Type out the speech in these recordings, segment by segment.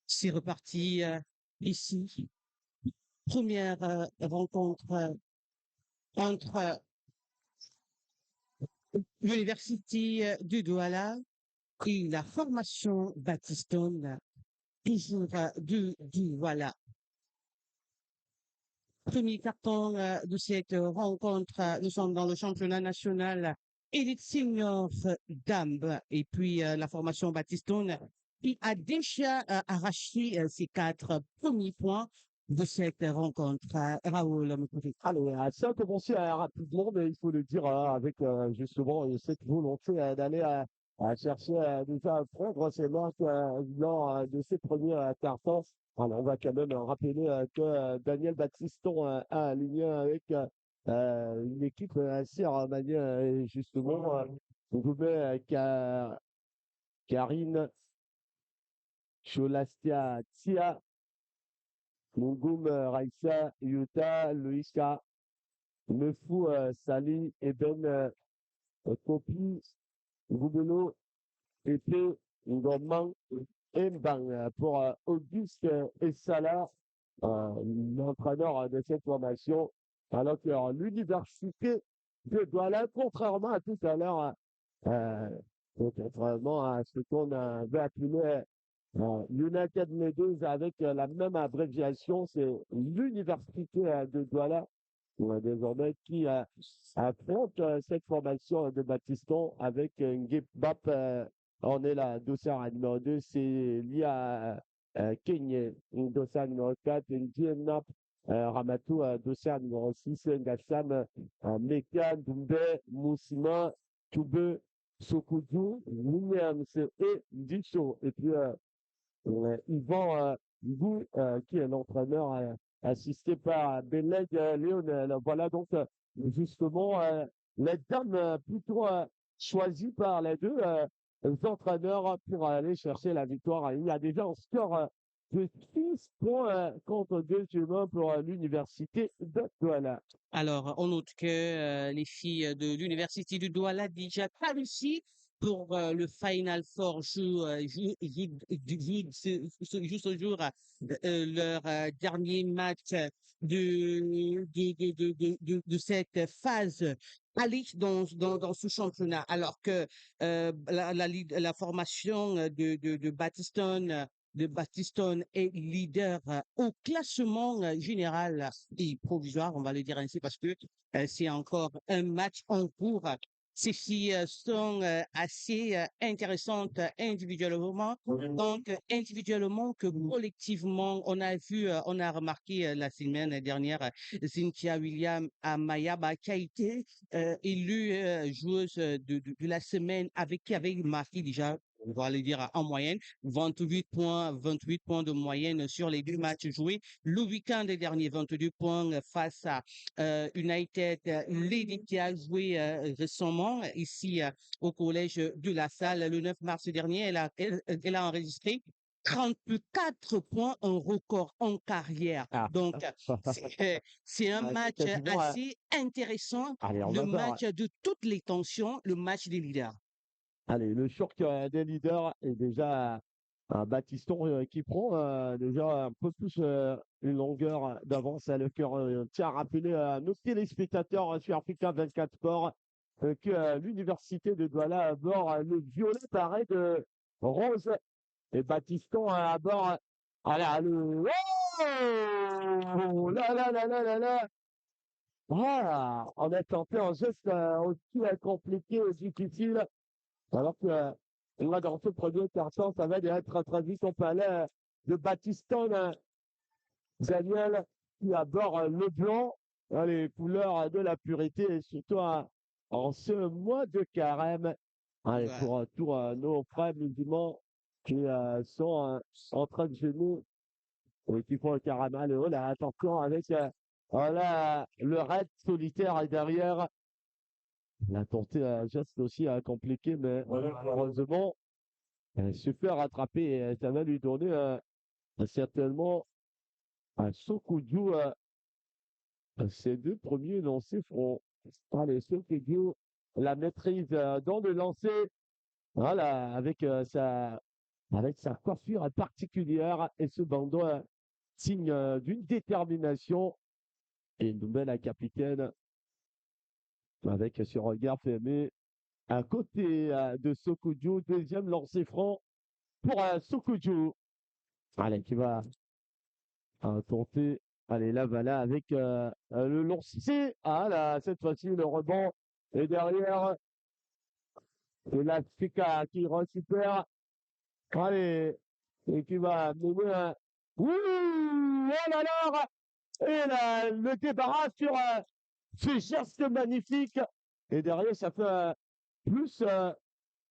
C'est reparti ici. Première rencontre entre l'Université de Douala et la formation Baptistone, toujours de Douala. Premier carton de cette rencontre, nous sommes dans le championnat national élite senior dames et puis la formation Baptistone qui a déjà arraché ses 4 premiers points de cette rencontre. Raoul, mon côté. Alors, ça a commencé rapidement, mais il faut le dire, avec justement cette volonté d'aller à chercher déjà à prendre ses marques lors de ses premiers cartons. Alors, on va quand même rappeler que Daniel Baptiston a aligné avec une équipe assez remaniée, justement. On vous met Karine Cholastia Tia, Mungum Raissa, Yuta, Loïska, Mefou Sali, Eben Kopi, Goubelo, Ete, Ngomang, Mbang pour Auguste Essala, l'entraîneur de cette formation. Alors que l'université de Douala, contrairement à tout à l'heure, euh, contrairement à ce qu'on avait appelé United Meadows avec la même abréviation, c'est l'université de Douala désormais qui affronte cette formation de Baptiston avec Ngip Bap. On est là, dossard numéro 2, c'est Lia Kenye, dossard numéro 4, Ndienap Ramatou, dossard numéro 6, Ngassam, Meka, Doumbé, Moussima, Toube, Sokoudou, Williams et Dicho. Et puis, Yvan Ngou, qui est l'entraîneur assisté par Beleg Lionel. Voilà donc justement les dames plutôt choisies par les deux entraîneurs pour aller chercher la victoire. Il y a déjà un score de 6 points contre 2 humains pour l'université de Douala. Alors, on note que les filles de l'Université du Douala déjà réussi pour le Final Four joue ce jour leur dernier match de cette phase aller dans ce championnat. Alors que la formation de Battiston est leader au classement général et provisoire, on va le dire ainsi, parce que c'est encore un match en cours. Ces filles sont assez intéressantes individuellement, donc individuellement que collectivement, on a vu, on a remarqué la semaine dernière Cynthia William Amayaba qui a été élue joueuse de la semaine avec qui avait marqué déjà on va le dire en moyenne, 28 points de moyenne sur les 2 matchs joués. Le week-end dernier, 22 points face à United Lady qui a joué récemment ici au collège de la Salle le 9 mars dernier. Elle a enregistré 34 points, un record en carrière. Ah, Donc, c'est un match quasiment, assez intéressant, allez, on le va voir. match de toutes les tensions, le match des leaders. Allez, le choc des leaders est déjà un Baptiston qui prend déjà un peu plus une longueur d'avance à le cœur. Tiens à rappeler à nos téléspectateurs sur Africa 24 Sport que l'université de Douala aborde le violet pareil de rose et Baptiston aborde le oh là là là là là là voilà, on a tenté un geste aussi compliqué, difficile. Alors que là, dans ce premier carton, ça va être traduit au palais de Baptiston Daniel qui aborde le blanc, les couleurs de la pureté et surtout en ce mois de carême. Allez, Voilà. pour tous nos frères musulmans qui sont en train de jeûner et qui font le carême. Allez, oh là, attention avec voilà, le raid solitaire est derrière. La tenté un geste aussi compliqué, mais malheureusement, se fait rattraper et ça va lui donner certainement un Sokoudou. Ses 2 premiers lancers feront allez, Sokoudou la maîtrise dans le lancer. Voilà, avec sa avec sa coiffure particulière et ce bandeau, signe d'une détermination. Et Ndoumbe, la capitaine, avec ce regard fermé, à côté de Sokudjo, deuxième lancer franc pour Sokudjo. Allez, qui va tenter. Allez, là, voilà, avec le lancer. Ah là, cette fois-ci, le rebond. Et derrière, et l'Africa qui récupère. Allez, et qui va mener un. Ouh, oh là là! Et là, le débarras sur ce geste magnifique. Et derrière, ça fait plus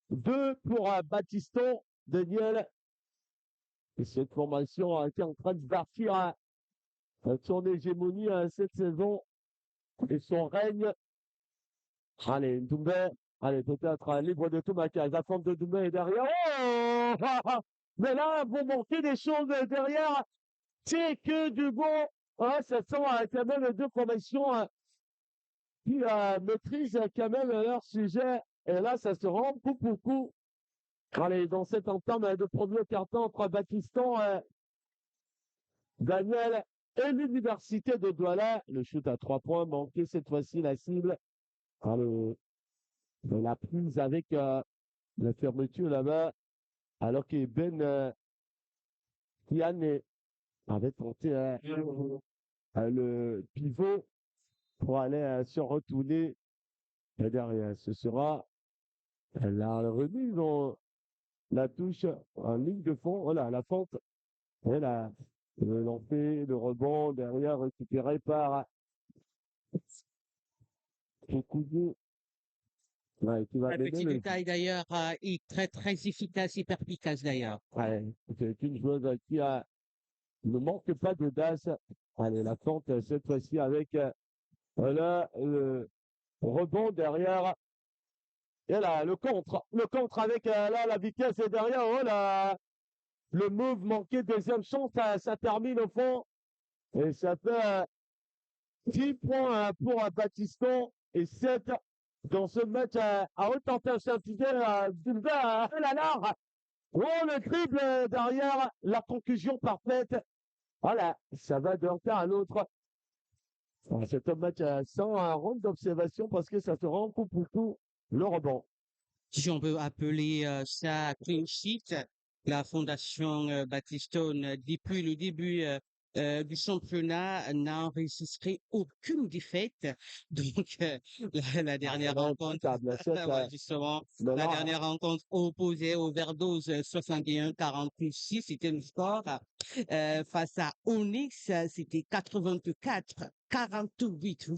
2 pour Baptiston, Daniel. Et cette formation a été en train de bâtir son hégémonie cette saison et son règne. Allez, Doumbé, allez, peut-être libre de tout maquillage. La forme de Doumbé est derrière. Oh! Mais là, vous manquez des choses derrière. C'est que du bon. Ouais, ça sent quand même les deux formations qui maîtrisent quand même leur sujet. Et là, ça se rend coup pour coup. Allez, dans cette entame de premier carton entre Baptiston, Daniel et l'Université de Douala. Le shoot à 3 points, manqué cette fois-ci la cible. Allez, la prise avec la fermeture là-bas, alors que Ben Kiane avait tenté le pivot pour aller se retourner. Et derrière, ce sera la remise dans la touche en ligne de fond. Voilà, la fente. Et là, le lancer, le rebond derrière récupéré par Kokuzu. Ouais, qui va Un mener petit le. détail d'ailleurs, est très très efficace, hyper efficace d'ailleurs. Ouais, c'est une joueuse qui ne manque pas d'audace. Allez, la fente cette fois-ci avec voilà, le rebond derrière. Et là, le contre. Le contre avec là, la vitesse est derrière. Oh là, le move manqué, deuxième chance, ça termine au fond. Et ça fait 10 points pour Baptiston et 7 dans ce match à haute intensité. Zumba, oh là là, oh, le dribble derrière, la conclusion parfaite. Voilà, ça va d'un cas à l'autre. C'est un match sans un round d'observation parce que ça se rend coup pour coup le rebond. Si on peut appeler ça clean sheet, la fondation Baptistone, depuis le début du championnat, n'a enregistré aucune défaite. Donc, la dernière rencontre, Table 7, ouais, justement, mais la là, dernière rencontre opposée au Verdoz 61-46, c'était le score. Face à Onyx, c'était 84-48. Vous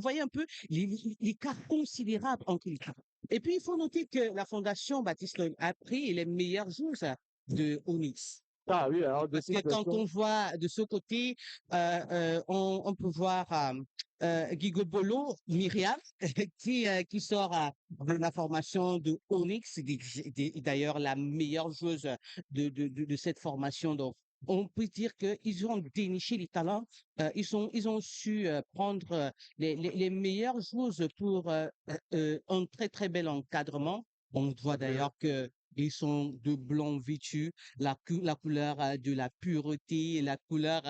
voyez un peu l'écart considérable entre les équipes. Et puis, il faut noter que la Fondation Baptiste a pris les meilleures joueuses de Onyx. ah oui, alors de Parce que toute quand façon, on voit de ce côté, on peut voir Guigo Bolo, Myriam, qui sort de la formation de Onyx, d'ailleurs la meilleure joueuse de cette formation. Donc, on peut dire qu'ils ont déniché les talents, ils ont su prendre les meilleures joueuses pour un très très bel encadrement. On voit d'ailleurs que ils sont de blanc vêtus, la couleur de la pureté, la couleur,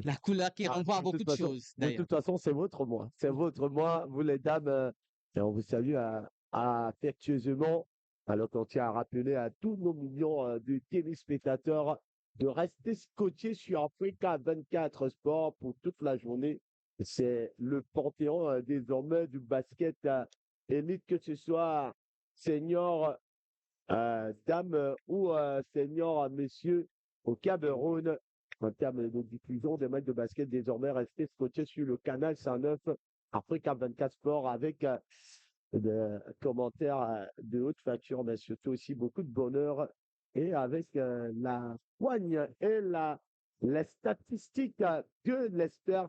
la couleur qui renvoie à beaucoup de choses, de d'ailleurs. toute façon, c'est votre moi. C'est votre moi, vous les dames. Et on vous salue affectueusement. Alors qu'on tient à rappeler à tous nos millions de téléspectateurs de rester scotchés sur Africa 24 Sport pour toute la journée. C'est le panthéon désormais du basket élite, que ce soit senior, dames ou senior, messieurs, au Cameroun. En termes de diffusion des matchs de basket, désormais restés scotchés sur le canal 109 Africa 24 Sport avec des commentaires de haute facture, mais surtout aussi beaucoup de bonheur et avec la poigne et les statistiques de l'expert.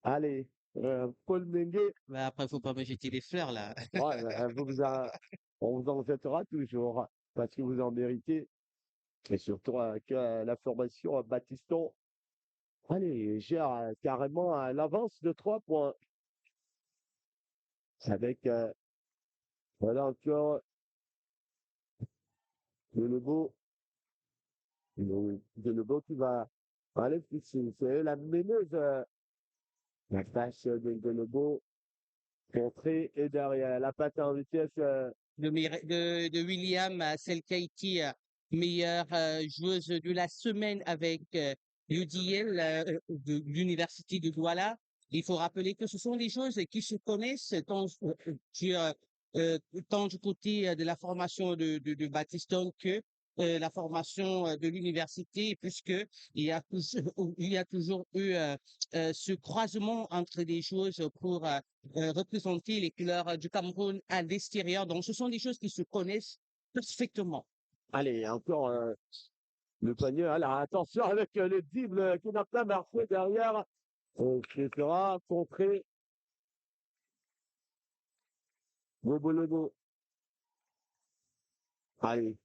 Allez, Paul Mengue, Mais après, faut pas me jeter des fleurs, là. ouais, on vous en jettera toujours parce que vous en méritez. Et surtout que la formation Baptiston, allez, gère carrément l'avance de 3 points. Avec, voilà encore Delebo, Delebo qui va aller c'est la meneuse. La passe de Delebo, contrée et derrière la patte en vitesse. de William, celle qui a été meilleure joueuse de la semaine avec l'UDL de l'Université de Douala. Il faut rappeler que ce sont des choses qui se connaissent tant du côté de la formation de Baptistone que la formation de l'université, puisque il y a toujours eu ce croisement entre des choses pour représenter les couleurs du Cameroun à l'extérieur. Donc, ce sont des choses qui se connaissent perfectement. Allez, encore le panier. Alors, attention avec le dribble qui n'a pas marqué derrière. Ce sera contré. Bobologo. Allez,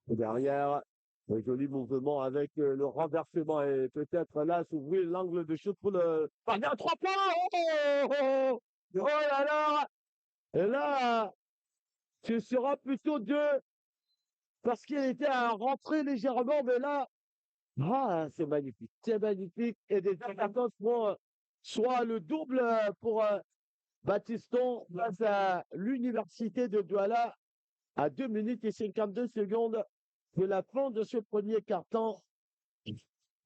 derrière, un joli mouvement avec le renversement et peut-être là s'ouvrir l'angle de shoot pour le panier à 3 points. Oh, oh, oh, oh là là! Et là, ce sera plutôt 2 parce qu'il était à rentrer légèrement, mais là, ah, c'est magnifique. C'est magnifique. Et des attaquants font soit le double pour Baptiston face à l'Université de Douala à 2 minutes et 52 secondes de la fin de ce premier quart-temps.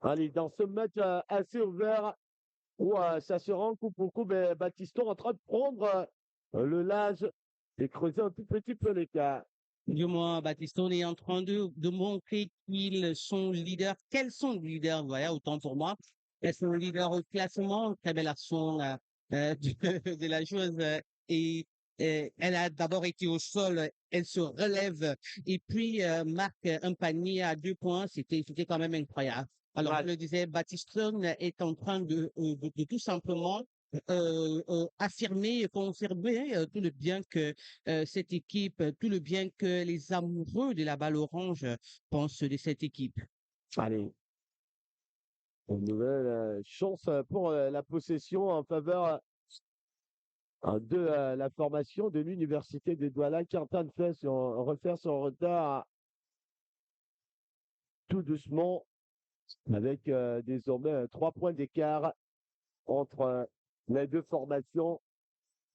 Allez, dans ce match assez ouvert où ça se rend coup pour coup, mais Baptiston en train de prendre le large et creuser un tout petit peu l'écart. Du moins, Baptistone est en train de montrer qu'ils sont leaders. Quels sont les leaders? Voilà, autant pour moi. Elles sont leaders au classement. Très belle action de la joueuse. Et elle a d'abord été au sol. Elle se relève et puis marque un panier à 2 points. C'était quand même incroyable. Alors, je le disais, Baptistone est en train de tout simplement affirmer et confirmer tout le bien que cette équipe, tout le bien que les amoureux de la balle orange pensent de cette équipe. Allez, une nouvelle chance pour la possession en faveur de la formation de l'Université de Douala qui est en train de refaire son retard tout doucement avec désormais 3 points d'écart entre les deux formations.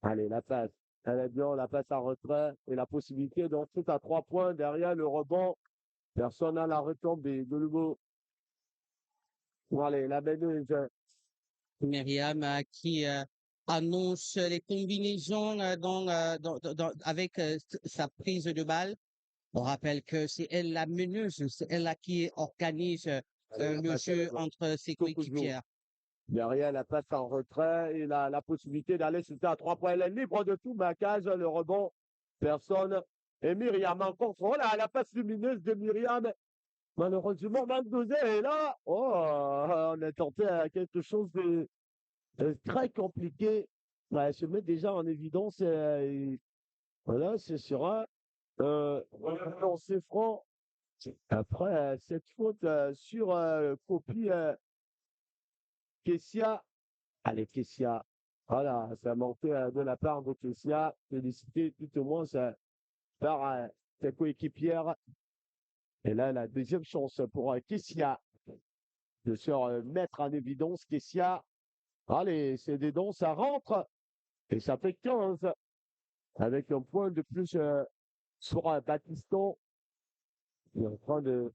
Allez, la passe. Elle est bien, la passe en retrait et la possibilité d'ensuite à 3 points derrière le rebond. Personne n'a la retombée. De nouveau. Allez, la meneuse. Myriam qui annonce les combinaisons avec sa prise de balle. On rappelle que c'est elle la meneuse, c'est elle là qui organise le jeu entre ses coéquipières. Derrière, la passe en retrait et la possibilité d'aller shooter à 3 points. Elle est libre de tout, mais à 15, le rebond, personne. Et Myriam en contrôle. La passe lumineuse de Myriam. Malheureusement, Mandouze est là. Oh, on a tenté à quelque chose de très compliqué. Ouais, se met déjà en évidence. Voilà, ce sera lancer franc. Après cette faute sur copie Kessia. Allez, Kessia. Voilà, ça a manqué de la part de Kessia. Félicité tout au moins par sa coéquipière. Et là, la deuxième chance pour Kessia de se mettre en évidence. Kessia. Allez, c'est des dons, ça rentre. Et ça fait 15 avec un point de plus sur Baptiston. Il est en train de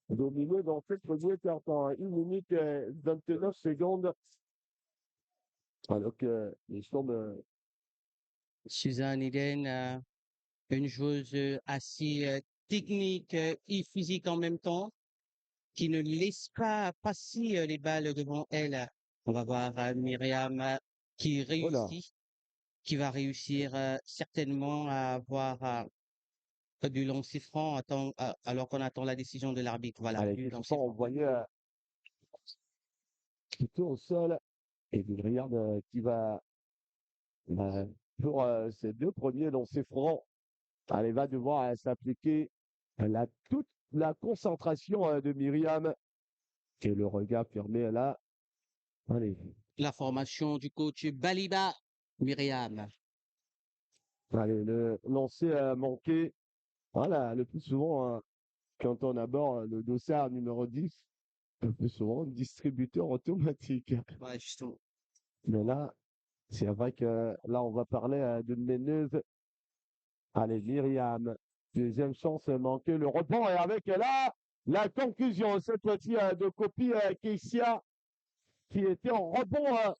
dominer dans cette première quart-temps. 1 minute 29 secondes. Alors que les sommes. Suzanne Eden, une joueuse assez technique et physique en même temps, qui ne laisse pas passer les balles devant elle. On va voir Myriam qui Voilà. réussit, qui va réussir certainement à avoir du lancer franc alors qu'on attend la décision de l'arbitre. Voilà, Allez, du quelque lancer part, on franc. voyait plutôt au sol. Et puis, regarde qui va pour ces deux premiers lancers francs. Elle va devoir s'appliquer toute la concentration de Myriam et le regard fermé là. Allez. La formation du coach Baliba, Myriam. Allez, le lancer manqué. Voilà, le plus souvent, quand on aborde le dossard numéro 10, le plus souvent, distributeur automatique. Ouais, justement. Mais là, c'est vrai que là, on va parler d'une meneuse. Allez, Myriam. Deuxième chance manquée. Le rebond et avec là, la conclusion, cette fois-ci de copie Keissia, qui était en rebond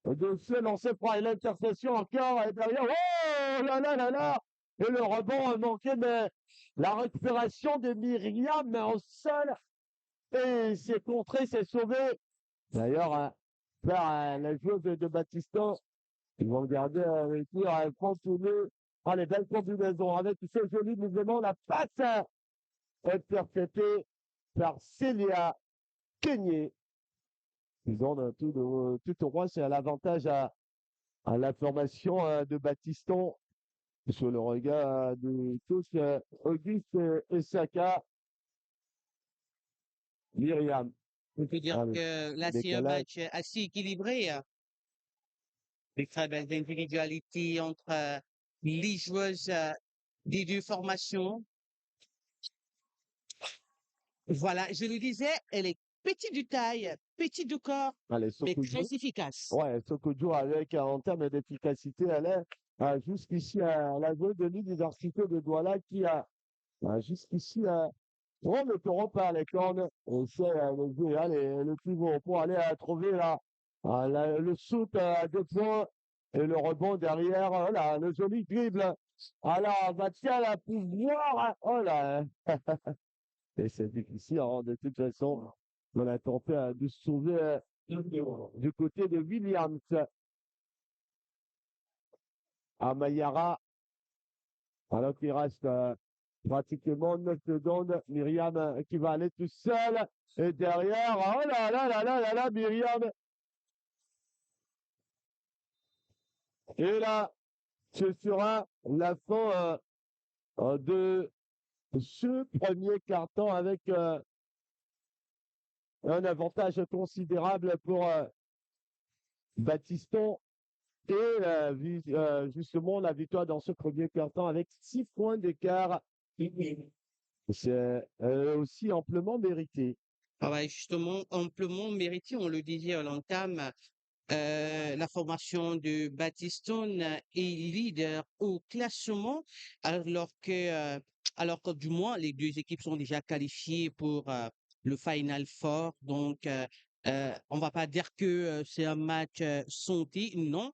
de se lancer par l'intercession encore et derrière. Oh là là là là! Et le rebond manqué, mais la récupération de Myriam mais en sol. Et c'est contré, c'est sauvé. D'ailleurs, la joueuse de Battiston, ils vont regarder avec lui, continuer. Ah, les belles combinaisons avec ce joli mouvement, la passe interprétée par Célia Kenyé. Ils ont tout au moins, c'est à l'avantage à la formation de Battiston sur le regard de tous Auguste et Saka. Myriam. On peut dire Allez, que là, c'est un décalage. match assez équilibré, avec très belles individualités entre les joueuses des deux formations. Voilà, je le disais, elle est petite de taille, petite de corps, Allez, mais Sokoudjou. très efficace. Ouais, Sokoudjou avec, en termes d'efficacité, elle est jusqu'ici à la zone de l'université de Douala qui a jusqu'ici prend le taureau par les cornes et c'est le joueur et le pivot pour aller trouver le shoot à 2 points et le rebond derrière. Voilà, le joli dribble. Alors, Batia la pouvoir. Oh là. Et c'est difficile, hein, de toute façon. On a tenté de se sauver du côté de Williams. À Mayara, alors qu'il reste pratiquement 9 secondes. Myriam qui va aller tout seul. Et derrière, oh là là là là là là, Myriam. Et là, ce sera la fin de ce premier carton avec un avantage considérable pour Battiston et justement la victoire dans ce premier carton avec 6 points d'écart. C'est aussi amplement mérité. Ah ouais, justement, amplement mérité, on le disait à l'entame, la formation de Battiston est leader au classement, alors que du moins les deux équipes sont déjà qualifiées pour le Final Four. Donc, on va pas dire que c'est un match santé, non.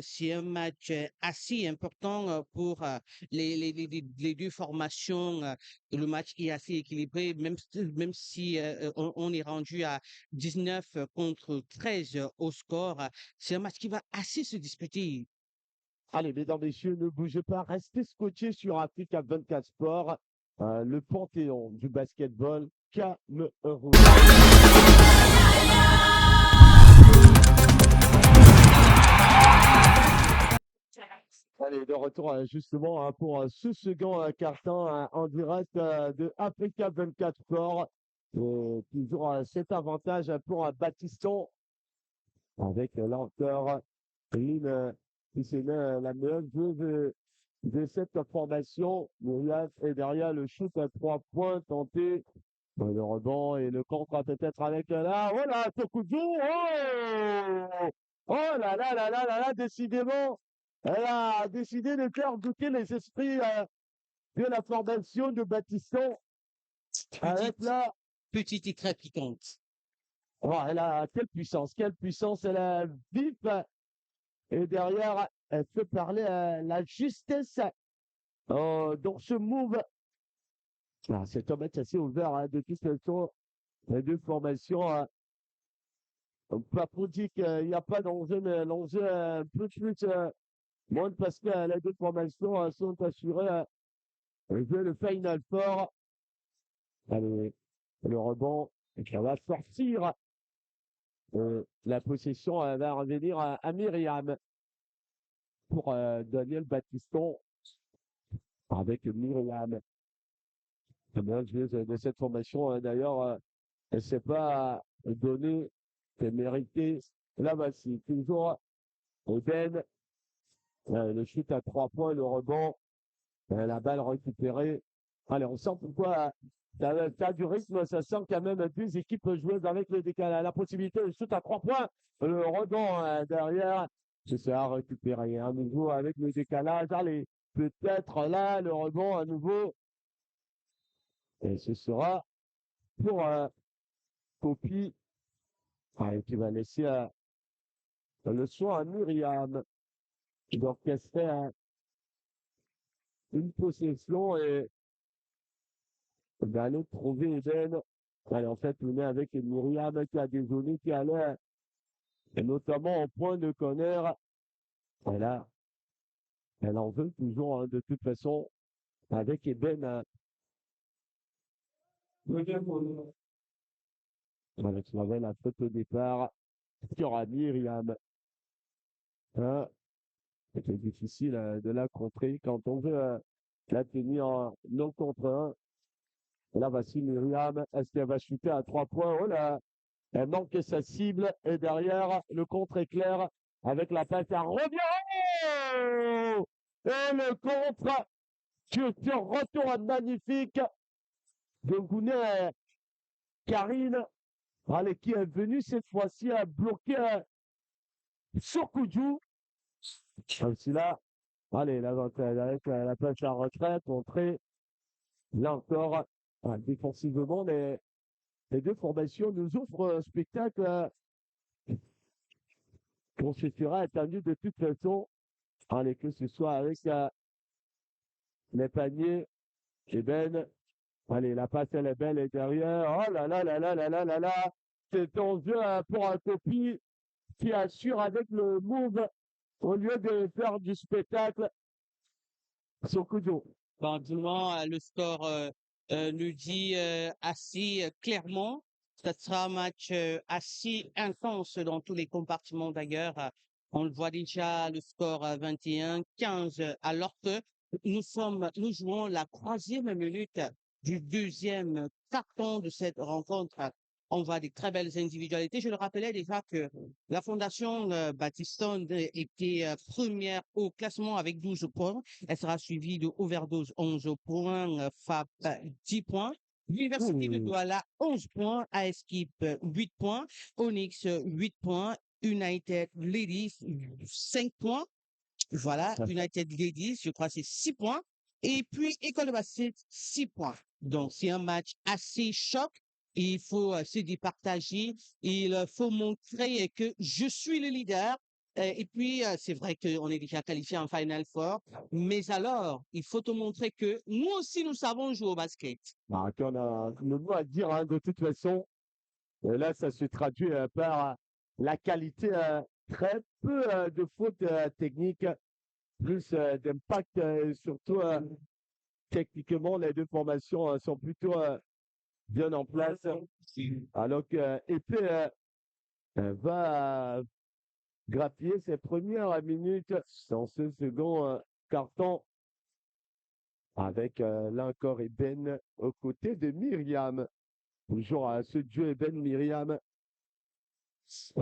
C'est un match assez important pour les deux formations. Le match est assez équilibré, même si on est rendu à 19 contre 13 au score. C'est un match qui va assez se disputer. Allez, mesdames, messieurs, ne bougez pas, restez scotchés sur Africa 24 Sport, le panthéon du basketball Cameroun. Allez, de retour justement pour ce second carton en direct de Africa 24 Sport. Toujours cet avantage pour Battiston avec là encore Lynn qui c'est la meilleure joueuse de cette formation. Myriam est derrière le shoot à 3 points tenté. Le rebond et le contre peut-être avec là. Oh là, Tokudu! Oh! Oh là là là là là là, décidément, elle a décidé de faire douter les esprits de la formation de Battiston. Avec Petite, là, petite et très piquante. oh, elle a quelle puissance, elle a vif. Et derrière, elle peut parler la justesse dans ce move. C'est un match assez ouvert de toute façon. Les deux formations, pas pour dire qu'il n'y a pas d'enjeu, mais l'enjeu est un peu plus moindre parce que les deux formations sont assurées de jouer le Final Four. Allez, le rebond, et ça va sortir. La possession va revenir à Myriam pour Daniel Battiston avec Myriam. La meilleure joueuse de cette formation, d'ailleurs, elle ne s'est pas donnée, c'est mérité. Là, voici toujours Oden Le shoot à 3 points, le rebond, la balle récupérée. Allez, on sent pourquoi ça a du rythme, ça sent quand même deux équipes joueuses avec le décalage. La possibilité de shoot à 3 points, le rebond derrière, c'est ça, récupéré à nouveau avec le décalage. Allez, peut-être là, le rebond à nouveau. Et ce sera pour Kopi, qui va laisser le soin à Myriam d'orchestrer une possession et d'aller trouver Eden. Allez, en fait, on est avec Myriam qui a des zones qui allaient, et notamment au point de corner. Et là, elle en veut toujours, de toute façon, avec Eben. Avec la faute au départ sur Myriam. Hein, c'est difficile de la contrer quand on veut la tenir en non contre un. Et là, voici Myriam. Est-ce qu'elle va shooter à 3 points? Oh là! Elle manque sa cible. Et derrière, le contre est clair avec la passe à revient. Oh, et le contre sur retour magnifique de Gounet Karine. Allez, qui est venu cette fois-ci à bloquer sur Koudjou. Aussi là, allez, l'avantage avec la passe à retraite, entrée. Là encore, défensivement, les deux formations nous offrent un spectacle qu'on se sera attendu de toute façon. Allez, que ce soit avec les paniers, et Ben. Allez, la passe, elle est belle et derrière. Oh là là là là là là là là. C'est en jeu pour un Kopi qui assure avec le move au lieu de faire du spectacle. Sokujo. Bon, du moins, le score nous dit assez clairement. Ce sera un match assez intense dans tous les compartiments d'ailleurs. On le voit déjà, le score 21-15, alors que nous jouons la troisième minute du deuxième carton de cette rencontre. On voit des très belles individualités. Je le rappelais déjà que la Fondation Baptistone était première au classement avec 12 points. Elle sera suivie de Overdose 11 points, FAP 10 points. L'Université de Douala 11 points, ASKIP 8 points, Onyx 8 points, United Ladies 5 points. Voilà, United Ladies, je crois que c'est 6 points. Et puis École de basket 6 points. Donc c'est un match assez choc. Il faut se départager. Il faut montrer que je suis le leader. Et puis, c'est vrai qu'on est déjà qualifié en Final Four. Mais alors, il faut te montrer que nous aussi, nous savons jouer au basket. On a le mot à dire, de toute façon. Et là, ça se traduit par la qualité, très peu de fautes techniques, plus d'impact, surtout techniquement, les deux formations sont plutôt bien en place. Alors que Épée va grappiller ses premières minutes dans ce second carton avec là encore Eben aux côtés de Myriam. Toujours à ce duo Eben-Myriam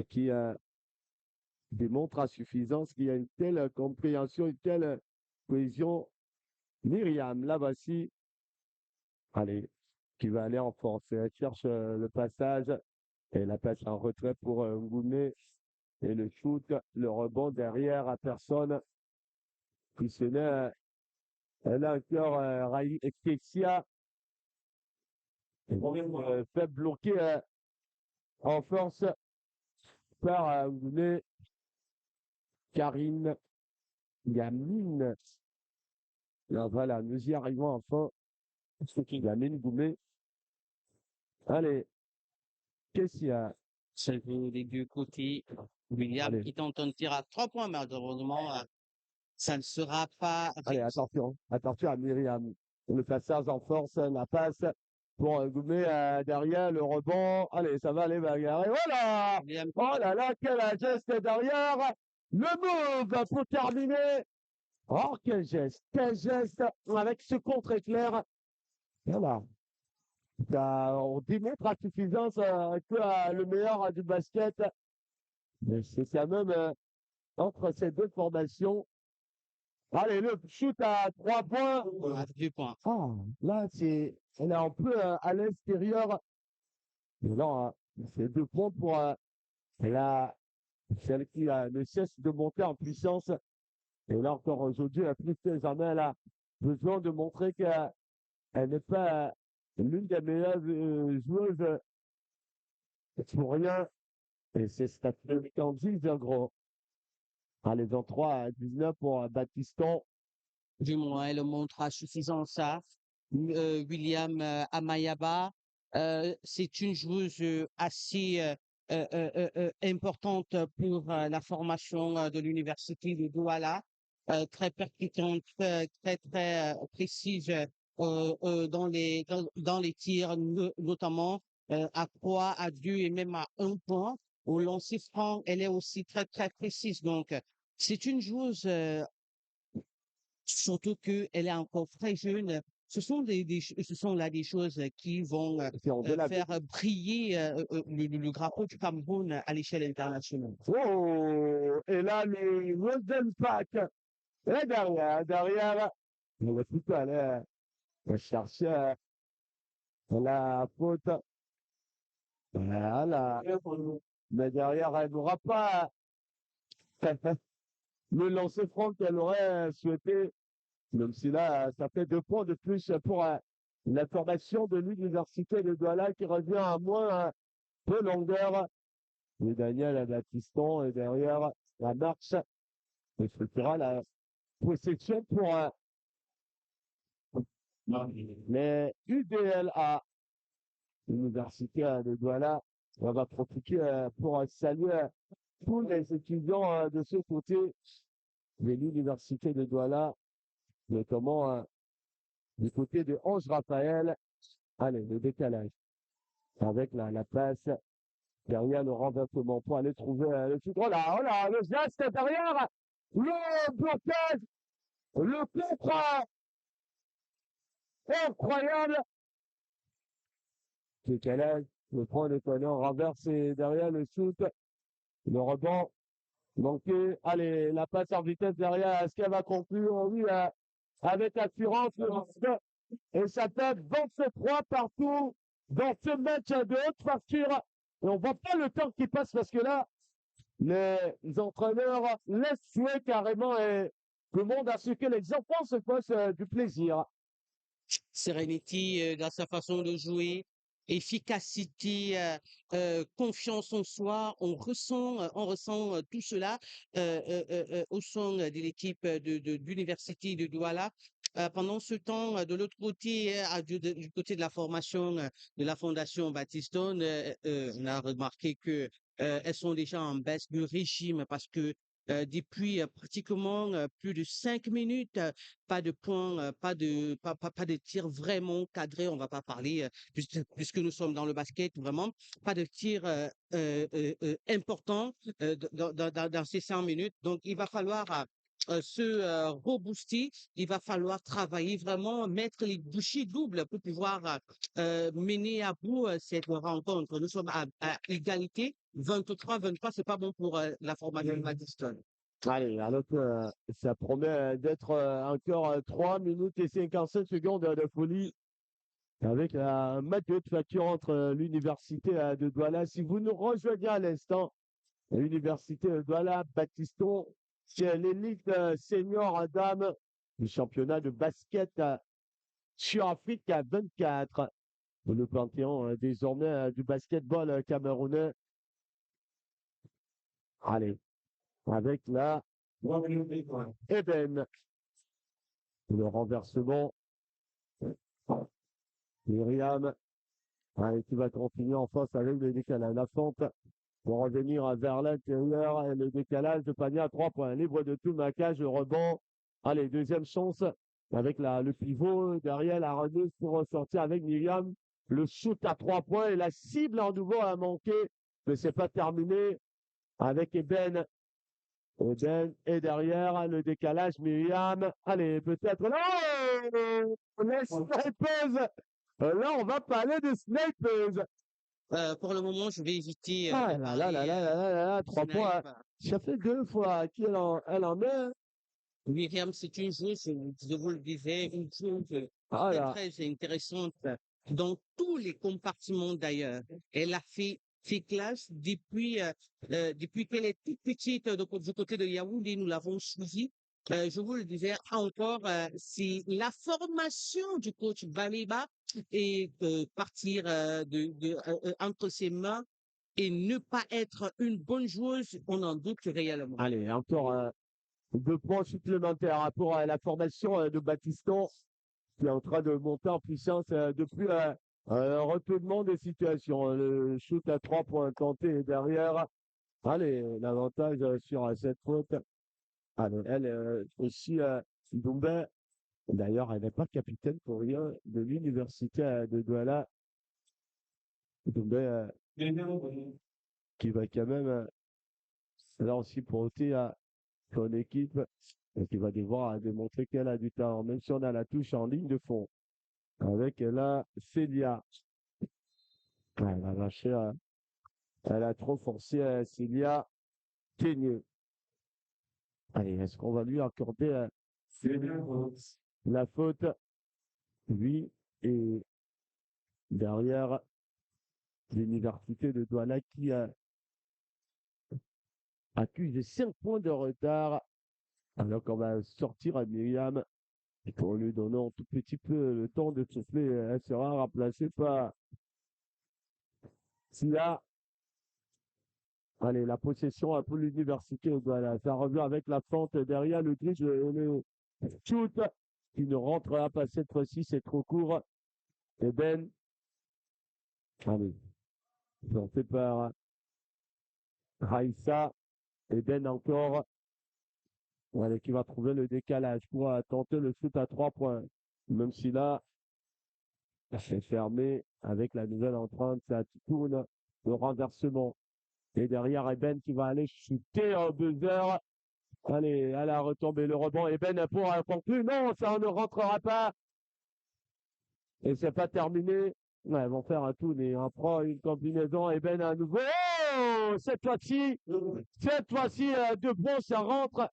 qui démontre à suffisance qu'il y a une telle compréhension, une telle cohésion. Myriam, là voici. Allez, qui va aller en force. Elle cherche le passage et la passe en retrait pour Ngouné. Et le shoot, le rebond derrière à personne. Qui se met, elle a encore Kexia. Fait bloquer en force par Ngouné. Karine Yamine. Là, voilà, nous y arrivons enfin. Yamine Goumé. Allez, qu'est-ce qu'il y a? C'est les deux côtés. William Allez. qui tente un tir à 3 points, malheureusement, ça ne sera pas. Allez, attention, attention à Myriam. Le passage en force, la passe pour Goumé derrière, le rebond. Allez, ça va aller bagarrer. Voilà! William, Oh là là, quel geste derrière! Le move pour terminer. Oh, quel geste avec ce contre-éclair. Voilà. On démontre à suffisance que le meilleur du basket. Mais c'est quand même entre ces deux formations Allez, le shoot à 3 points. à 2 points. Ah, là, elle est un peu à l'extérieur. Mais là, c'est 2 points pour la, celle qui ne cesse de monter en puissance. Et là encore aujourd'hui, plus que jamais, elle a besoin de montrer qu'elle n'est pas l'une des meilleures joueuses pour rien. Et c'est statistiques en 10, en gros. Allez, 23-19 pour Baptiston. Du moins, elle montrera suffisant ça. William Amayaba, c'est une joueuse assez importante pour la formation de l'université de Douala, très percutante, très précise dans les tirs, notamment à 3, à 2 et même à 1 point. Au lancer franc, elle est aussi très précise. Donc, c'est une joueuse surtout qu'elle est encore très jeune. Ce sont là des choses qui vont faire briller le drapeau du Cameroun à l'échelle internationale. Oh! Et là, le Rosenbach. Et derrière, on va tout aller chercher la faute. Voilà. Mais derrière, elle n'aura pas le lancer franc qu'elle aurait souhaité. Même si là, ça fait 2 points de plus pour la formation de l'université de Douala qui revient à moins peu longueur. Et Daniel Baptiston est derrière la marche. Il fera la possession pour les UDLA, l'université de Douala. On va profiter pour saluer tous les étudiants de ce côté de l'université de Douala, notamment du côté de Ange Raphaël. Allez, le décalage avec la passe derrière le renversement pour aller trouver le shoot. Oh là, le geste derrière, le blocage, le contre incroyable. Décalage, le point de Conan renversé derrière le shoot, le rebond manqué. Allez, la passe en vitesse derrière, est-ce qu'elle va conclure? Oui, avec assurance, et ça fait 23 partout dans ce match de haute facture. Et on voit pas le temps qui passe parce que là, les entraîneurs laissent jouer carrément et tout le monde a ce que les enfants se fassent du plaisir. Serenity dans sa façon de jouer, efficacité, confiance en soi. On ressent tout cela au sein de l'équipe de l'université de Douala. Pendant ce temps, de l'autre côté, du côté de la formation de la Fondation Baptiston, on a remarqué que elles sont déjà en baisse de régime parce que depuis pratiquement plus de 5 minutes, pas de points, pas de tirs vraiment cadrés. On va pas parler, puisque nous sommes dans le basket, vraiment, pas de tirs importants dans ces 100 minutes. Donc, il va falloir se rebooster. Il va falloir travailler vraiment, mettre les bouchées doubles pour pouvoir mener à bout cette rencontre. Nous sommes à égalité. 23-23, c'est pas bon pour la formation de Madison. Allez, alors que ça promet d'être encore 3 minutes et 57 secondes de folie avec un match de haute facture entre l'université de Douala. Si vous nous rejoignez à l'instant, l'université de Douala, Baptiston, c'est l'élite senior à dames du championnat de basket sur Afrique à 24. Le panthéon désormais du basketball camerounais. Allez, avec la Eben. Le renversement. Myriam, qui va continuer en face avec le décalage. La fente pour revenir vers l'intérieur et le décalage de panier à 3 points. Libre de tout maquage, le rebond. Allez, deuxième chance avec le pivot derrière la remise pour ressortir avec Myriam. Le shoot à 3 points et la cible en nouveau a manqué, mais c'est pas terminé avec Eben. Eben et derrière le décalage Myriam. Allez, peut-être là, la snipeuse. Là, on va parler de snipers. Pour le moment, je vais éviter Ah de là là parler là là là là là, 3 points. snipe. Ça fait 2 fois qu'elle en met. Myriam, c'est une joueuse, je vous le disais, une joueuse très, Voilà. très intéressante dans tous les compartiments d'ailleurs. Elle a fait ses classes depuis qu'elle est toute petite du côté de Yaoundé, nous l'avons suivie. Je vous le disais encore, c'est la formation du coach Baliba et partir entre ses mains et ne pas être une bonne joueuse, on en doute réellement. Allez, encore 2 points supplémentaires hein, pour la formation de Battiston qui est en train de monter en puissance depuis un retournement des situations. Le shoot à 3 points tenté est derrière. Allez, l'avantage sur cette faute. Allez, elle aussi, Doumbé. D'ailleurs, elle n'est pas capitaine pour rien de l'université de Douala. Doumbé qui va quand même là aussi porter à son équipe et qui va devoir démontrer qu'elle a du talent, même si on a la touche en ligne de fond. Avec là, Célia. Ouais, elle a lâché, elle a trop forcé Célia. Kenyeux. Allez, est-ce qu'on va lui accorder la faute? Lui et derrière l'université de Douala qui accuse 5 points de retard. Alors qu'on va sortir à Myriam pour lui donner un tout petit peu le temps de souffler. Elle sera remplacée par Sia. Allez, la possession pour l'université de Douala. Ça revient avec la fente derrière le glitch, le shoot qui ne rentrera pas cette fois-ci, c'est trop court. Et Ben, allez, porté par Raïssa. Et Ben encore, allez, qui va trouver le décalage pour tenter le shoot à 3 points. Même si là, c'est fermé avec la nouvelle entrante, ça tourne le renversement. Et derrière, Eben qui va aller shooter un buzzer. Allez, elle a retombé le rebond. Eben pour conclure. Non, ça ne rentrera pas. Et c'est pas terminé. Ouais, ils vont faire un tour et on prend une combinaison. Eben à nouveau. Oh, cette fois-ci, de bon, ça rentre.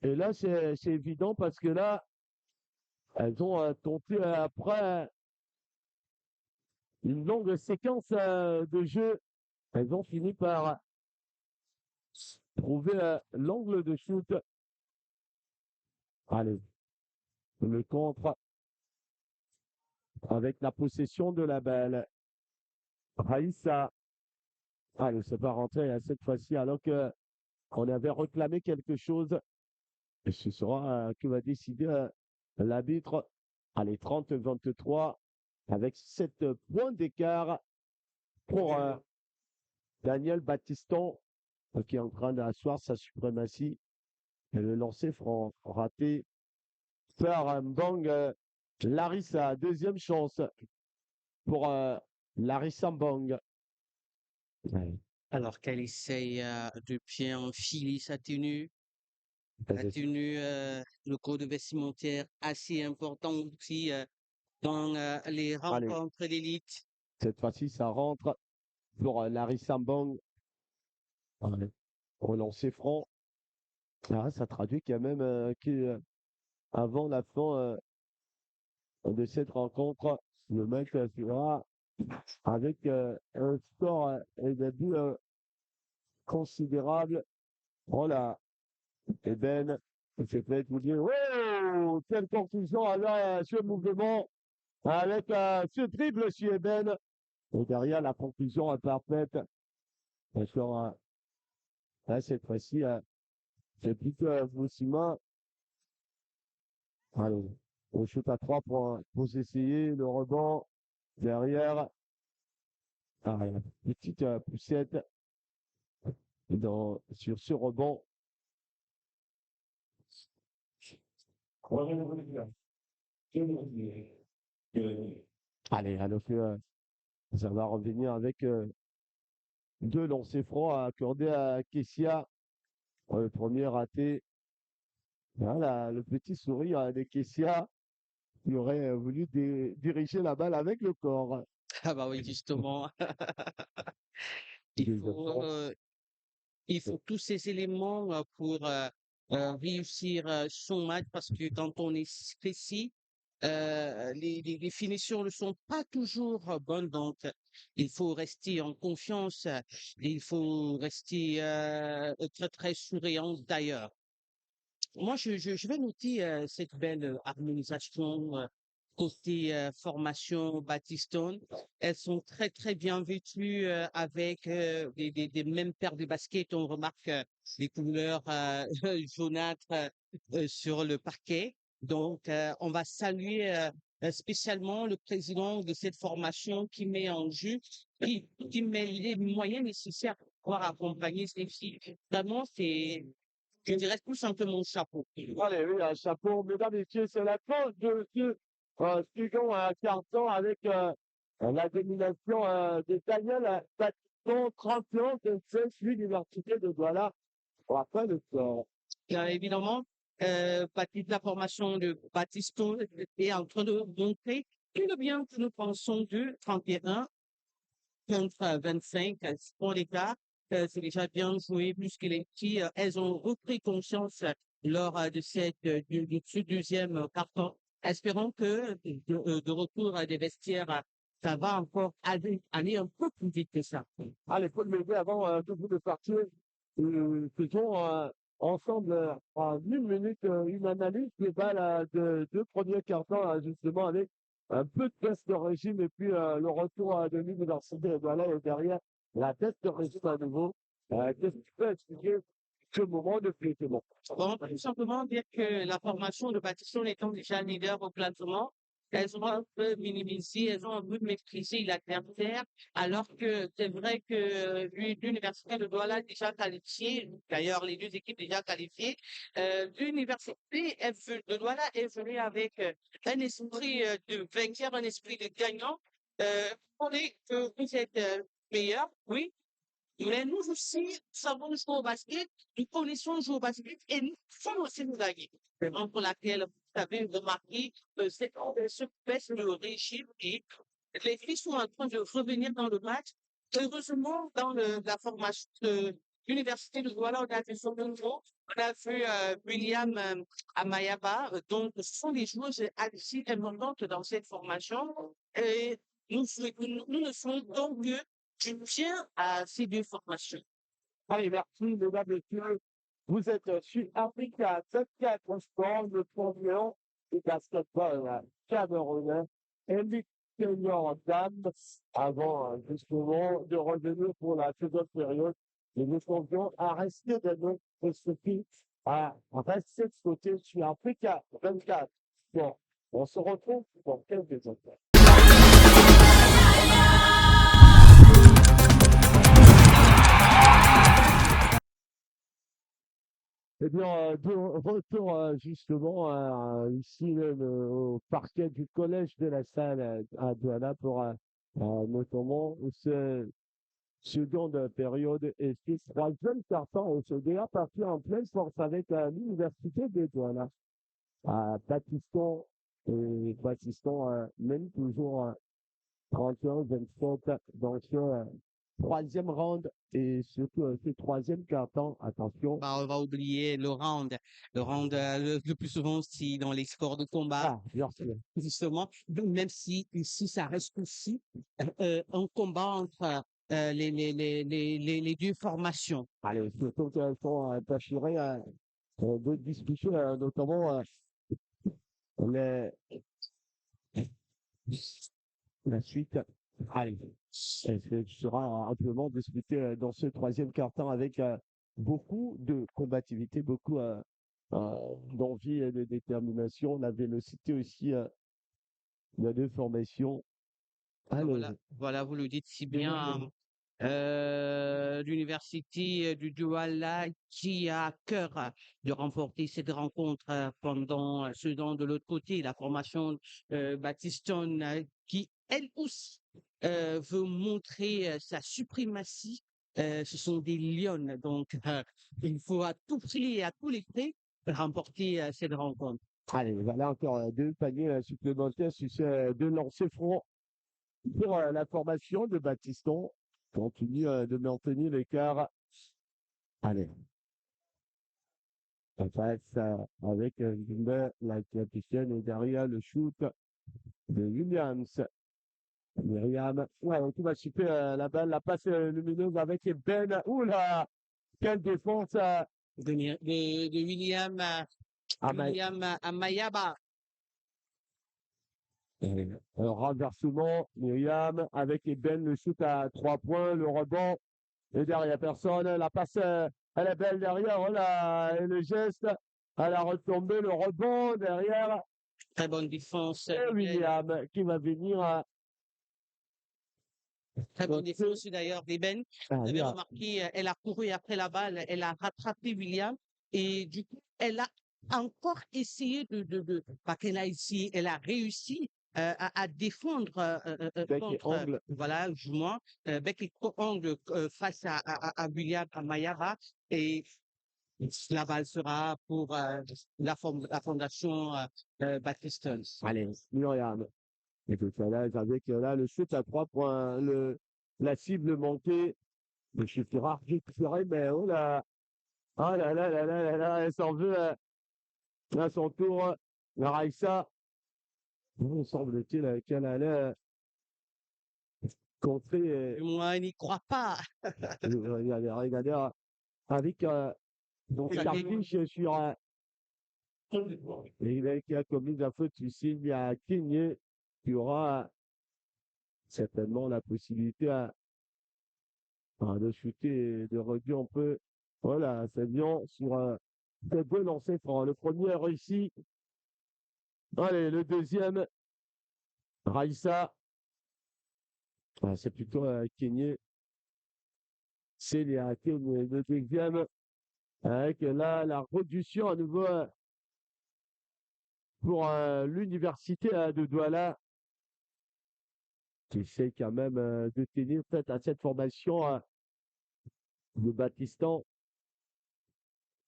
Et là, c'est évident parce que là, elles ont tenté après une longue séquence de jeu. Elles ont fini par trouver l'angle de shoot. Allez, le contre avec la possession de la balle. Raïssa. Allez, c'est pas rentré cette fois-ci alors que on avait réclamé quelque chose. Et ce sera que va décider l'arbitre. Allez, 30-23 avec 7 points d'écart pour Daniel Battiston qui est en train d'asseoir sa suprématie. Et le lancer franc raté par Mbang Larissa. Deuxième chance pour Larissa Mbang. Ouais, Alors qu'elle essaye de bien enfiler sa tenue, le code vestimentaire assez important aussi dans les allez, rencontres d'élite. cette fois-ci, ça rentre pour Larissa Mbang. Ouais, relancer franc. Ah, ça traduit quand même qu'avant la fin de cette rencontre, le match sera avec un score et des buts considérables. Voilà. Et Ben s'est fait vous dire, oh, quelle conclusion avec ce mouvement, avec ce dribble sur Eben. Et derrière, la conclusion est parfaite. Parce que là, cette fois-ci, c'est plutôt Moussima. Allez, on shoot à 3 points. Vous essayez le rebond derrière. Ah, petite poussette sur ce rebond. Allez, alors que ça va revenir avec 2 lancers francs accordés à Kessia. Le premier raté. Voilà, le petit sourire de Kessia qui aurait voulu diriger la balle avec le corps. Ah bah oui, justement, il Deuxième faut, chance. il faut tous ces éléments pour réussir son match parce que quand on est précis, les finitions ne sont pas toujours bonnes. Donc, il faut rester en confiance. Il faut rester très, très souriant d'ailleurs. Moi, je vais noter cette belle harmonisation côté formation Baptistone. Elles sont très, très bien vêtues avec des mêmes paires de baskets. On remarque les couleurs jaunâtres sur le parquet. Donc, on va saluer spécialement le président de cette formation qui met en jeu, qui met les moyens nécessaires pour pouvoir accompagner ces filles. Vraiment, je dirais tout simplement chapeau. Allez, oui, un chapeau. Mesdames et messieurs, c'est la fin de ce second quart-temps avec la domination de Daniel Baptiston, 31-26, l'Université de Douala. On rappelle le score. Bien évidemment, la formation de Baptiston est en train de montrer tout le bien que nous pensons de 31 contre 25 pour les gars. C'est déjà bien joué puisque les filles, elles ont repris conscience lors de ce deuxième carton. Espérons que de retour des vestiaires, ça va encore aller un peu plus vite que ça. Allez, Paul Mévé, avant de vous de partir, faisons ensemble en 1 minute une analyse globale de deux premiers cartons, justement, avec un peu de test de régime et puis le retour de l'université. Voilà, et derrière la test de régime à nouveau. Qu'est-ce que tu peux expliquer ce moment de flottement? Bon, tout simplement dire que la formation de Baptiston étant déjà leader au classement, elles ont un peu minimisé, elles ont un peu maîtrisé l'adversaire, alors que c'est vrai que l'université de Douala est déjà qualifiée, d'ailleurs les deux équipes déjà qualifiées, l'université de Douala est venue avec un esprit de vainqueur, un esprit de gagnant. On est que vous êtes meilleur, oui, mais nous aussi, nous savons jouer au basket, nous connaissons jouer au basket et nous pouvons aussi nous gagner. Raison pour laquelle vous avez remarqué ce baisse le régime et les filles sont en train de revenir dans le match. Heureusement, dans la formation de l'Université de Douala, on a vu son nouveau, on a vu William Amayaba. Donc, ce sont des joueuses assez importantes dans cette formation. Et nous ne sommes donc que je tiens à ces deux formations. Allez, merci, mesdames et messieurs. Vous êtes sur Africa 24 Sport, le champion de basketball camerounais, Eric Senior Dame, avant justement de revenir pour la seconde période. Et nous sommes à rester de notre soucis, à rester de côté sur Africa 24 Sport. On se retrouve dans quelques instants. Eh bien, de retour justement ici même, au parquet du collège de la salle à Douala pour notamment ce seconde période et ce troisième carton. On se déjà parti en pleine force avec l'université de Douala. Baptiston mène toujours 31-27 dans ce troisième round et surtout ce troisième carton. Attention. Bah, on va oublier le round. Le round, le plus souvent, c'est dans les sports de combat, Ah, merci. justement. Même si ici, ça reste aussi un combat entre les deux formations. Allez, surtout qu'elles sont assurées d'autres discussions, notamment les, la suite. Allez, ce sera amplement discuté dans ce troisième quart-temps avec beaucoup de combativité, beaucoup d'envie et de détermination, la vélocité aussi de deux formations. Allez, Voilà, vous le dites si bien. L'université du Douala qui a à cœur de remporter cette rencontre pendant ce dont de l'autre côté, la formation Baptiston qui, elle aussi, veut montrer sa suprématie. Ce sont des lions, donc il faut à tout prix et à tous les prix remporter cette rencontre. allez, voilà encore deux paniers supplémentaires sur ces deux lancers francs pour la formation de Baptiston. Continue de maintenir l'écart. Allez. En face, avec la capitaine et derrière le shoot de Williams. Myriam, ouais, qui va chipper la balle, la passe lumineuse avec Ben. Oula, quelle défense de William, Ama- Amayaba. Un renversement, Myriam avec Ben, le shoot à 3 points, le rebond, et derrière personne, la passe, elle est belle derrière, voilà, et le geste, elle a retombé, le rebond derrière, Très bonne défense. et William qui va venir. Très bonne défense d'ailleurs d'Eben. Vous avez Il a- remarqué, elle a couru après la balle, elle a rattrapé William et du coup, elle a encore essayé pas qu'elle a essayé, elle a réussi à défendre bec et contre, ongle. voilà, du moins, bec et ongle face à William Amayaba et la balle sera pour la fondation Battiston. Allez, Myriam. Et tout à l'heure, avec là, le shoot à 3 points, la cible manquée. Le shoot rare récupéré, mais oh là, ah là là là là là là, elle s'en veut à son tour. La Raïssa, il semble-t-il qu'elle allait contrer. Moi, je n'y crois pas. Regardez, avec donc Cardiche sur et là, qui a commis la faute ici, il y a Kenyé qui aura certainement la possibilité de shooter et de réduire un peu. Voilà, c'est bien sur des deux lancers francs. Le premier réussi. Allez, le deuxième, Raïssa. Ah, c'est plutôt Kenyé. C'est le deuxième. Avec là, la réduction à nouveau pour l'université de Douala, qui essaie quand même de tenir tête à cette formation de Battistan.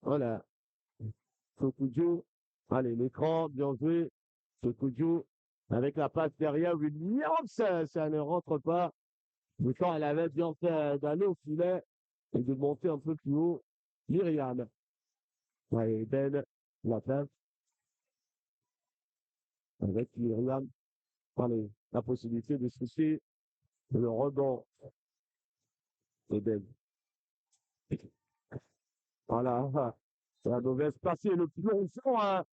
Voilà. Sokoudjou. Allez, l'écran, bien joué. Sokoudjou. Avec la passe derrière, Williams, ça ne rentre pas. Pourtant, elle avait bien fait d'aller au filet et de monter un peu plus haut. Myriam. Ouais, Ben, la passe avec Myriam. Allez, la possibilité de soucier le rebond de Ben. Voilà. La mauvaise passe et le plongeon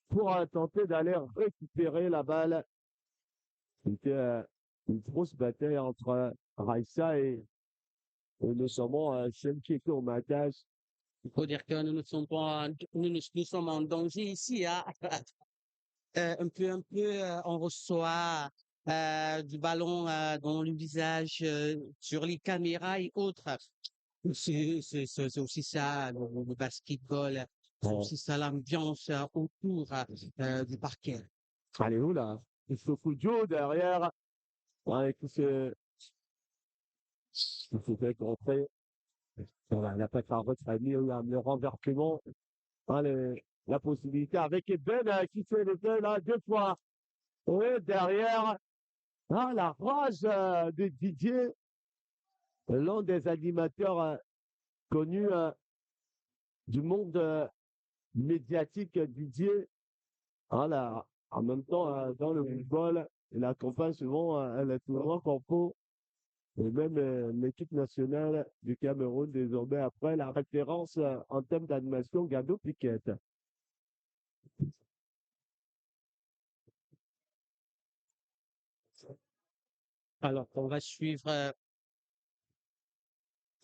pour tenter d'aller récupérer la balle. C'était une grosse bataille entre Raissa et notamment celle qui était au matage. Il faut dire que nous ne sommes pas, nous sommes en danger ici, hein. On reçoit du ballon dans le visage, sur les caméras et autres. C'est aussi ça, le basketball. C'est Bon, aussi ça l'ambiance autour du parquet. allez, où là? Il faut Joe derrière. Avec tout ce fait rentrer. Voilà, la patte à retraîner, le renversement. Allez, la possibilité avec Ben qui fait le deux là, 2 fois. Oui, derrière. Ah, la rage de Didier, l'un des animateurs connus du monde médiatique, Didier. Voilà. En même temps, dans le football, il accompagne souvent les tournois corpo et même l'équipe nationale du Cameroun désormais après la référence en termes d'animation Gado Piquette. Alors, on va suivre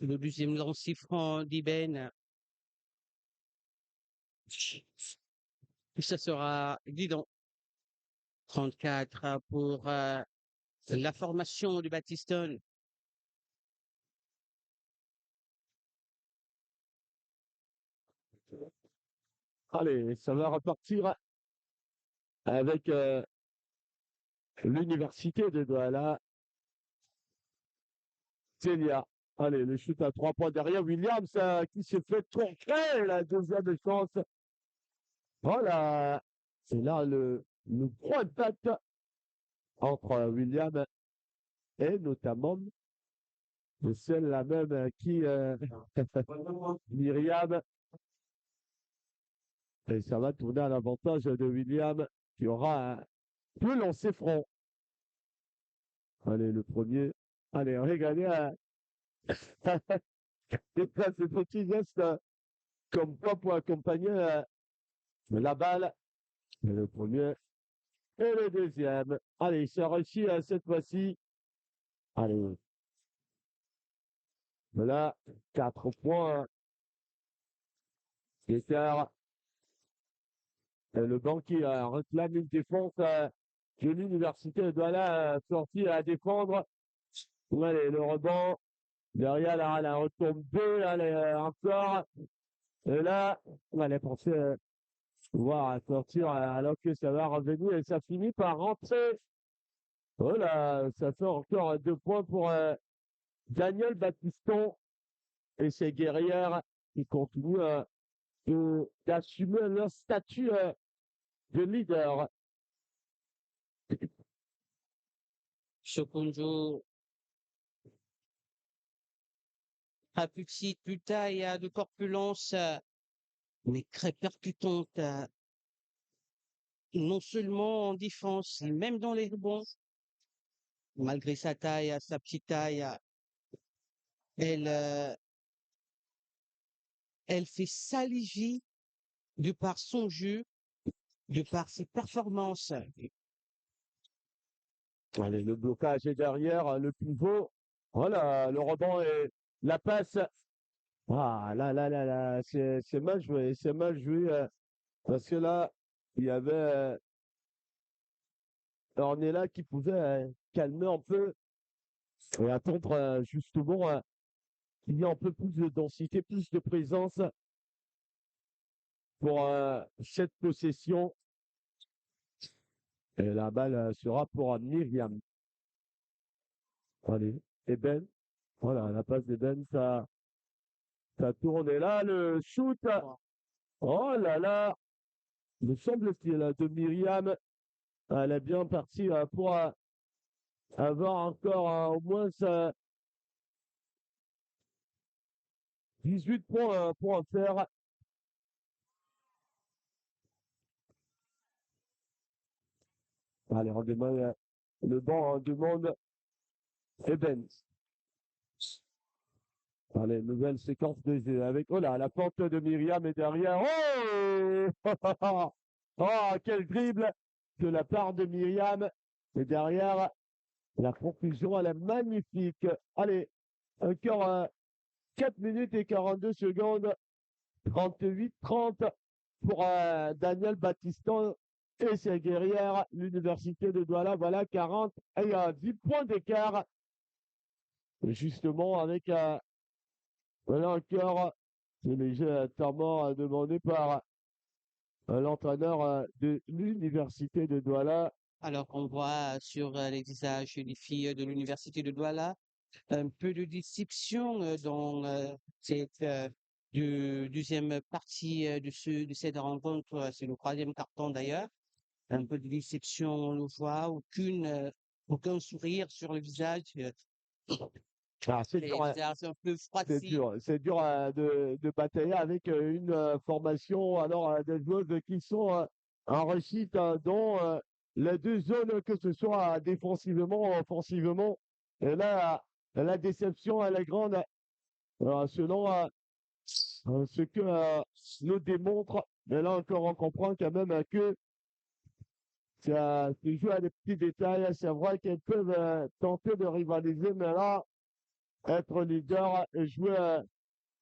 le deuxième lancer franc d'Iben. Ça sera, dis donc, 34 pour la formation du Battiston. Allez, ça va repartir avec l'université de Douala. Célia. Allez, le shoot à 3 points derrière Williams qui s'est fait tromper la deuxième chance. Voilà. C'est là le gros impact entre William et notamment celle-là même qui Myriam Et ça va tourner à l'avantage de William qui aura deux lancers francs. Allez, le premier. Allez, regardez. Et là, ce petit geste comme quoi pour accompagner la balle. Et le premier et le deuxième. Allez, c'est réussi cette fois-ci. Allez. Voilà, 4 points d'écart. Le banc qui réclame une défense de l'université de Douala sortie à défendre. Allez, le rebond. Derrière, là, la retombe 2, allez, encore. Et là, on allait penser pouvoir sortir alors que ça va revenir et ça finit par rentrer. Voilà, ça fait encore 2 points pour Daniel Baptiston et ses guerrières qui continuent d'assumer leur statut de leader. Chokunjo, pas plus petite, plus taille, de corpulence, mais très percutante, non seulement en défense, mais même dans les rebonds. Malgré sa taille, sa petite taille, elle, elle fait saliver de par son jeu, de par ses performances. Allez, le blocage est derrière, le pivot. Voilà, le rebond et la passe. Ah là là là là, c'est mal joué, c'est mal joué. Parce que là, il y avait Ornella qui pouvait calmer un peu et attendre justement qu'il y ait un peu plus de densité, plus de présence pour cette possession. Et la balle sera pour Myriam. Allez, Eben. Voilà, la passe d'Eben, ça tourne. Et là, le shoot. Oh là là, me semble-t-il, de Myriam. Elle est bien partie pour avoir encore au moins 18 points pour en faire. Allez, on demande le banc demande Eben. Allez, nouvelle séquence de jeu avec, oh là, la porte de Myriam est derrière. Oh! Oh, quel dribble de la part de Myriam. Et derrière, la conclusion, elle est magnifique. Allez, encore 4 minutes et 42 secondes. 38-30 pour Daniel Baptiston et ses guerrières. L'université de Douala, voilà, 40 et 10 points d'écart. Justement, avec voilà encore le léger temps mort demandé par l'entraîneur de l'université de Douala. Alors qu'on voit sur les visages des filles de l'université de Douala un peu de déception dans cette deuxième partie de cette rencontre. C'est le troisième carton d'ailleurs. Un peu de déception, on le voit, aucun sourire sur le visage. Ah, c'est Les dur, hein. visages un peu C'est froissis. dur, c'est dur de batailler avec une formation, alors des joueuses qui sont en réussite dans les deux zones, que ce soit défensivement ou offensivement. Et là, la déception, elle est grande selon ce que nous démontre. Mais là encore, on comprend quand même que ça se joue à des petits détails. C'est vrai qu'elles peuvent tenter de rivaliser, mais là, être leader et jouer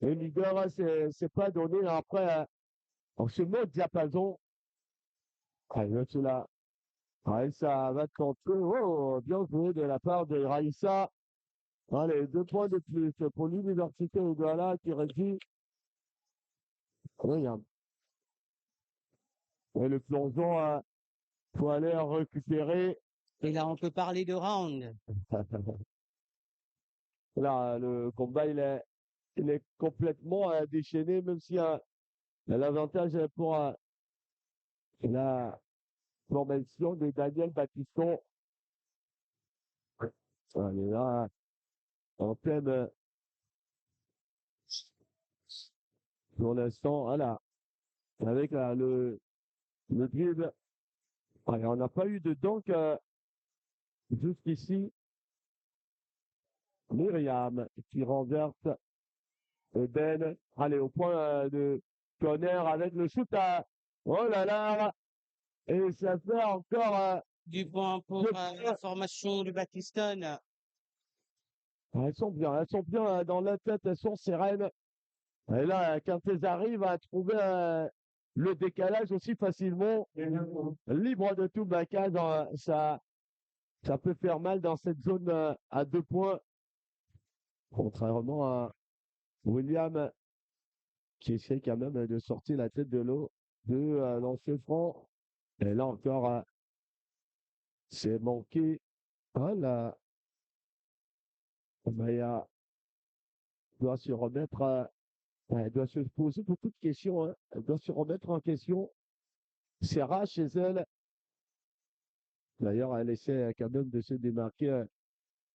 et leader, c'est pas donné. Après, on se met au diapason. Là, tu l'as. Ça va tenter. Oh, bien joué de la part de Raïssa. Allez, 2 points de plus pour l'université de Douala qui réduit. Regarde. Et le plongeon, faut aller récupérer. Et là, on peut parler de round. Là, le combat, il est complètement déchaîné, même s'il y a l'avantage pour la formation de Daniel Baptiston. Allez, là, en pleine, pour l'instant, voilà. avec le dribble. Allez, on n'a pas eu de dunk jusqu'ici. Myriam qui renverse Ben. Allez, au point de corner avec le shoot à. Oh là là! Et ça fait encore Du point pour deux la points. formation de Pakistan. Elles sont bien dans la tête, elles sont sereines. Et là, quand elles arrivent à trouver le décalage aussi facilement, libre de tout blocage, ça peut faire mal dans cette zone à 2 points, contrairement à William qui essaie quand même de sortir la tête de l'eau de lancer franc. Et là encore, c'est manqué. Voilà. Maya doit se remettre, elle doit se poser beaucoup de questions, hein. Elle doit se remettre en question. C'est rare chez elle. D'ailleurs, elle essaie quand même de se démarquer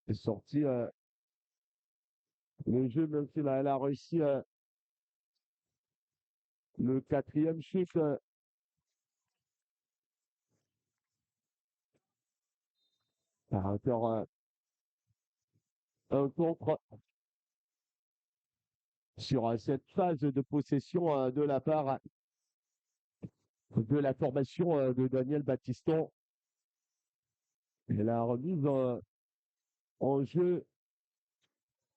et sortir le jeu, même si elle a réussi le quatrième shoot. Encore un contre sur cette phase de possession de la part de la formation de Daniel Battiston. Et la remise en jeu,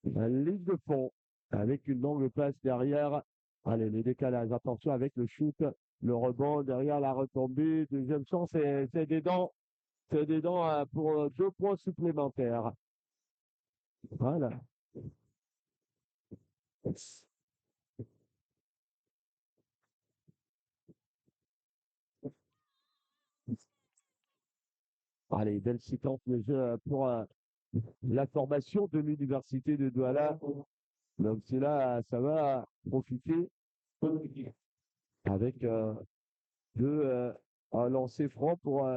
la ligne de fond, avec une longue passe derrière. Allez, les décalages, attention avec le shoot, le rebond derrière la retombée. Deuxième chance, c'est des dents. C'est des dents pour 2 points supplémentaires. Voilà. Allez, belle séquence de jeu pour la formation de l'université de Douala. Donc c'est là, ça va profiter avec un lancer franc pour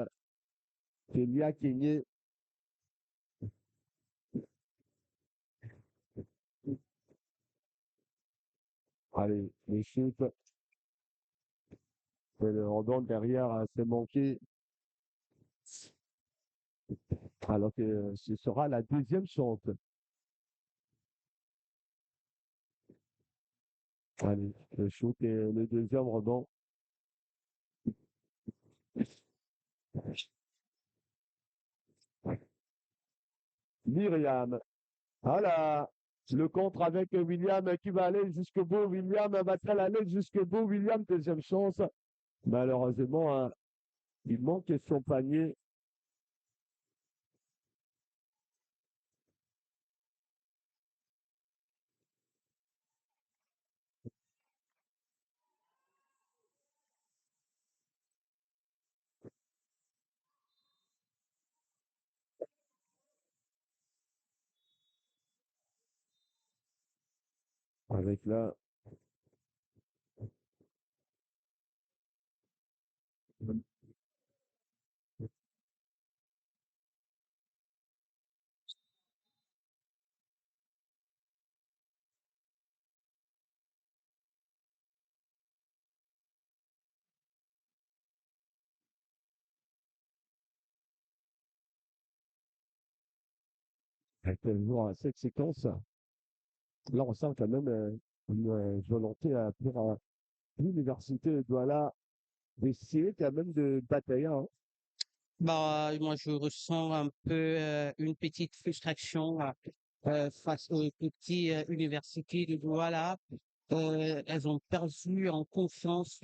Kenya Kenyé. Allez, les chutes. Et le rebond derrière, c'est manqué. Alors que ce sera la deuxième chance. Allez, le shoot et le deuxième rebond. Myriam. Voilà. Le contre avec William qui va aller jusqu'au bout. William va-t-elle aller jusqu'au bout? William, deuxième chance. Malheureusement, il manque son panier. Avec là, toujours à cette séquence. Là, on sent quand même une volonté pour l'université de Douala d'essayer quand même de batailler, hein. Bah, moi, je ressens un peu une petite frustration face aux petites universités de Douala. Elles ont perdu en confiance.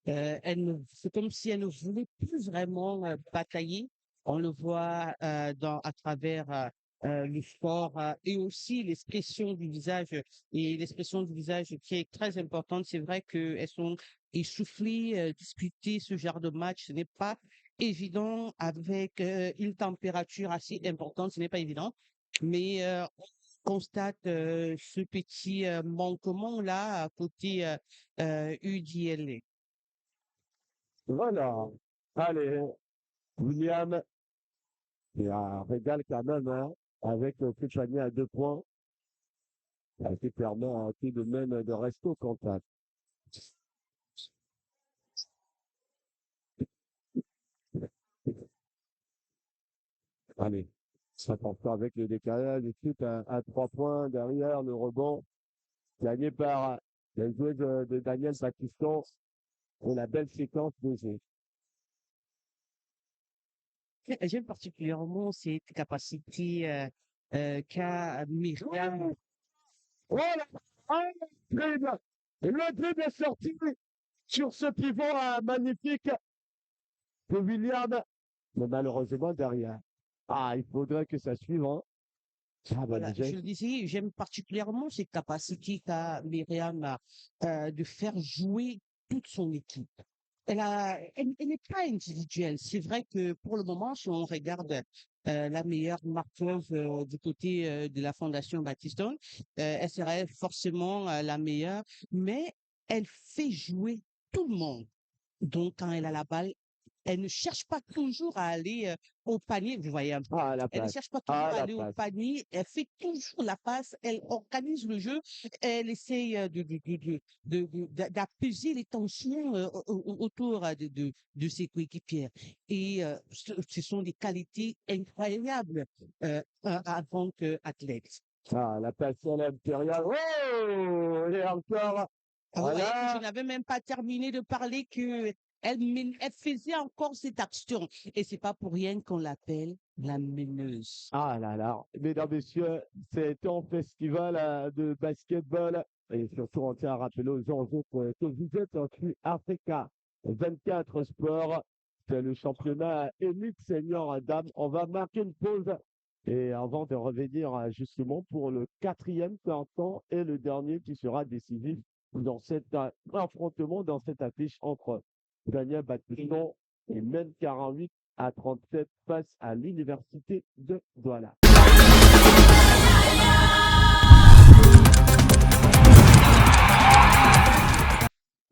C'est comme si elles ne voulaient plus vraiment batailler. On le voit à travers le sport et aussi l'expression du visage et l'expression du visage qui est très importante. C'est vrai qu'elles sont essoufflées, discuter ce genre de match, ce n'est pas évident avec une température assez importante, ce n'est pas évident. Mais on constate ce petit manquement-là à côté UDLA. Voilà. Allez, William, il a un régal quand même, hein, avec le panier à 2 points, qui permet à tout de même de rester au contact. Allez, ça part pas avec le décalage, et tout à 3 points derrière le rebond, gagné par les joueurs de Daniel Baptiston et la belle séquence de jeu. J'aime particulièrement cette capacité qu'a Myriam. Oh là, oh, le dribble! Le dribble est sorti sur ce pivot magnifique de William, mais malheureusement derrière. Ah, il faudrait que ça suive, hein. Ah, ben, Voilà, je le disais, j'aime particulièrement cette capacité qu'a Myriam de faire jouer toute son équipe. Elle n'est pas individuelle. C'est vrai que pour le moment, si on regarde la meilleure marqueuse du côté de la Fondation Baptiston, elle serait forcément la meilleure, mais elle fait jouer tout le monde. Donc, quand elle a la balle, elle ne cherche pas toujours à aller au panier, vous voyez un peu. ah, la Elle ne place. cherche pas toujours Ah, à la aller au place. panier, elle fait toujours la passe, elle organise le jeu, elle essaye d'apaiser les tensions autour de ses coéquipières. Et ce sont des qualités incroyables en tant qu'athlète. Ah, la passion impériale. Oh! Et encore. Ah, vous voyez que je Voilà. n'avais même pas terminé de parler que elle faisait encore cette action. Et c'est pas pour rien qu'on l'appelle la meneuse. Ah là là. Mesdames, Messieurs, c'est un festival de basketball. Et surtout, on tient à rappeler aux gens que vous êtes en Africa 24 Sports. C'est le championnat élite senior dames. On va marquer une pause. Et avant de revenir justement pour le quatrième temps et le dernier qui sera décisif dans cet affrontement, dans cette affiche entre Daniel Battiston et Men 48-37 face à l'université de Douala.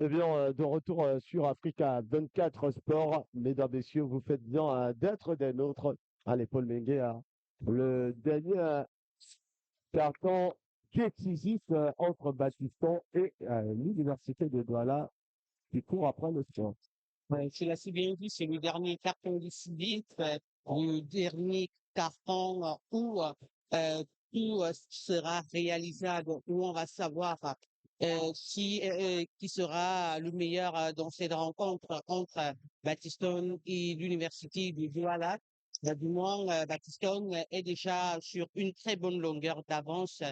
Eh bien, de retour sur Africa 24 Sport, mesdames, messieurs, vous faites bien d'être des nôtres. Allez, Paul Mengue, le dernier carton décisif entre Battiston et l'université de Douala qui court après le sport. Ouais, tu l'as si bien dit, c'est le dernier carton décisif, le dernier carton où tout sera réalisable, où on va savoir qui sera le meilleur dans cette rencontre entre Baptiston et l'université de Douala. Du moins, Baptiston est déjà sur une très bonne longueur d'avance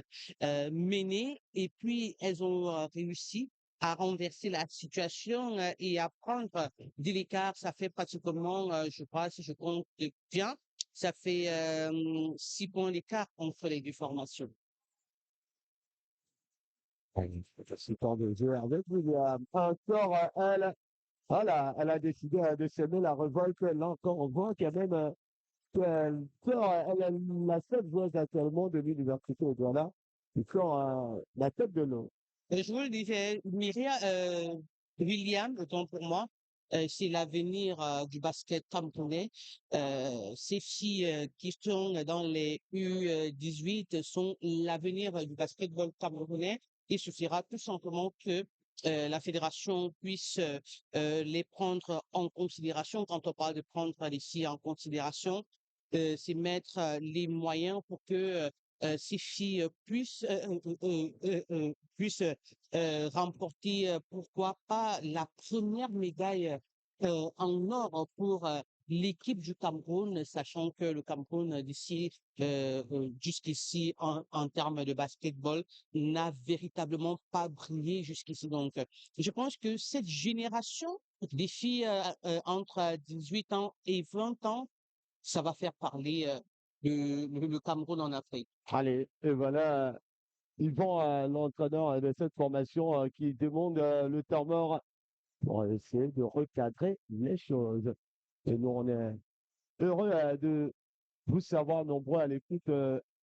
menée et puis elles ont réussi à renverser la situation et à prendre de l'écart. Ça fait pratiquement, je crois, si je compte bien, ça fait 6 points d'écart entre les deux formations. C'est temps de jouer avec William. Encore elle. Voilà, elle a décidé de semer la révolte. Là encore, on voit quand même qu'elle sort, elle est la seule joueuse actuellement de l'université au Ghana qui sort la tête de l'eau. Je vous le disais, William, autant pour moi, c'est l'avenir du basket camerounais. Ces filles qui sont dans les U18 sont l'avenir du basketball camerounais. Il suffira tout simplement que la fédération puisse les prendre en considération. Quand on parle de prendre les filles en considération, c'est mettre les moyens pour que ces filles puissent remporter, pourquoi pas, la première médaille en or pour l'équipe du Cameroun, sachant que le Cameroun d'ici jusqu'ici en termes de basketball n'a véritablement pas brillé jusqu'ici. Donc, je pense que cette génération des filles entre 18 ans et 20 ans, ça va faire parler le Cameroun en Afrique. Allez, et voilà, Yvan, l'entraîneur de cette formation qui demande le temps mort pour essayer de recadrer les choses. Et nous, on est heureux de vous savoir nombreux à l'écoute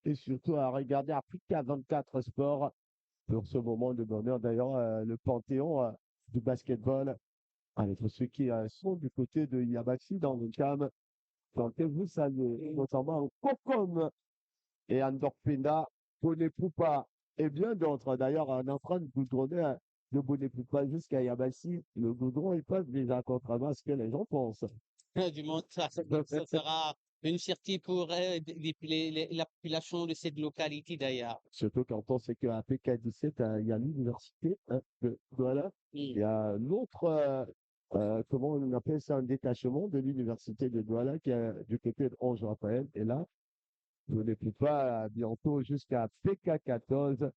et surtout à regarder Africa 24 Sport pour ce moment de bonheur. D'ailleurs, le panthéon du basketball, avec ceux qui sont du côté de Yabassi dans le CAM, sentez-vous saluer, notamment Kokom et Andor Penda, Boné Poupa et bien d'autres. D'ailleurs, on est en train de goudronner de Boné Poupa jusqu'à Yabassi. Le goudron, il passe déjà contrairement à ce que les gens pensent. Du monde, ça sera une fierté pour la population de cette localité d'ailleurs. Surtout quand on sait qu'à PK17, il y a l'université de Douala. Il Mm. y a l'autre, comment on appelle ça, un détachement de l'université de Douala qui est du côté de Ange Raphaël. Et là, je ne plus pas bientôt jusqu'à PK14.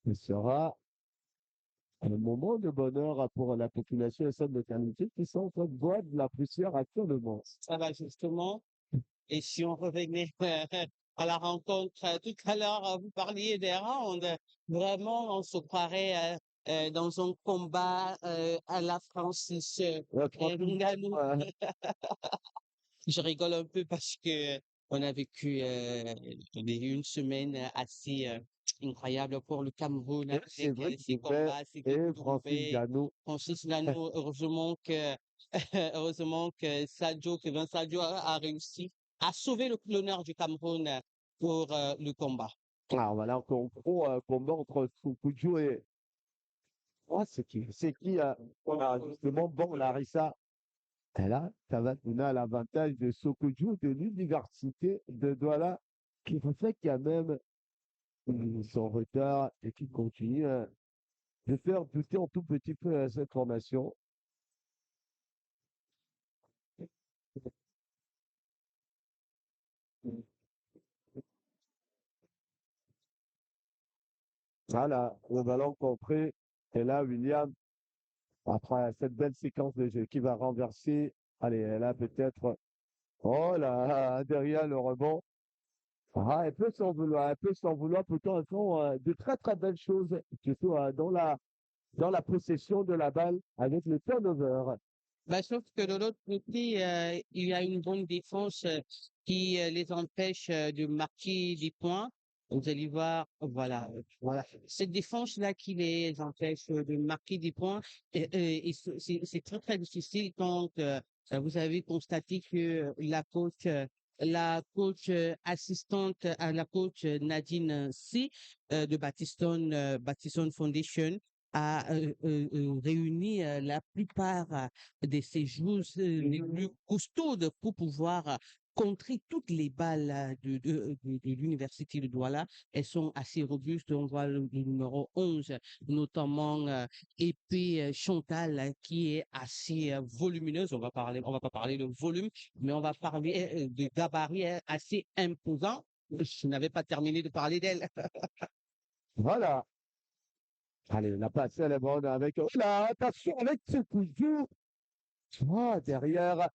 Ce sera un moment de bonheur pour la population et cette localité qui sont en train de boire de la poussière actuellement. Ça va justement. Et si on revenait à la rencontre tout à l'heure, vous parliez des rounds. Vraiment, on se croirait dans un combat à la Francis Ngannou. Je rigole un peu parce que on a vécu une semaine assez incroyable pour le Cameroun C'est avec vrai qu'il ces pouvait, combats, ces et Francis groupés. Gano, Francis Ngannou, heureusement que heureusement que Kevin Sadio a réussi à sauver l'honneur du Cameroun pour le combat. ah, voilà, combat entre Soukoudio et, c'est qui, justement, bon, Larissa. Et là, ça va donner à l'avantage de Sokoudjou de l'université de Douala, qui reflète quand même son retard et qui continue de faire douter un tout petit peu cette formation. Voilà, le ballon compris. Et là, William, après cette belle séquence de jeu qui va renverser, allez, là peut-être, oh là, derrière le rebond. Ah, elle peut s'en vouloir, pourtant elles font de très très belles choses, surtout dans la possession de la balle avec le turnover. Bah, sauf que de l'autre côté, il y a une bonne défense qui les empêche de marquer des points. Vous allez voir, voilà, voilà. Cette défense-là qui les empêche de marquer des points, et c'est très, très difficile quand vous avez constaté que la coach assistante à la coach Nadine C de Battiston Foundation a réuni la plupart de ces joueuses les plus costaudes pour pouvoir contrer toutes les balles de l'université de Douala. Elles sont assez robustes. On voit le numéro 11, notamment Épée Chantal, qui est assez volumineuse. On va pas parler de volume, mais on va parler de gabarit assez imposant. Je n'avais pas terminé de parler d'elle. Voilà. Allez, la passe, elle est bonne avec. Oh là, attention avec ce coup de jeu. Ah, derrière.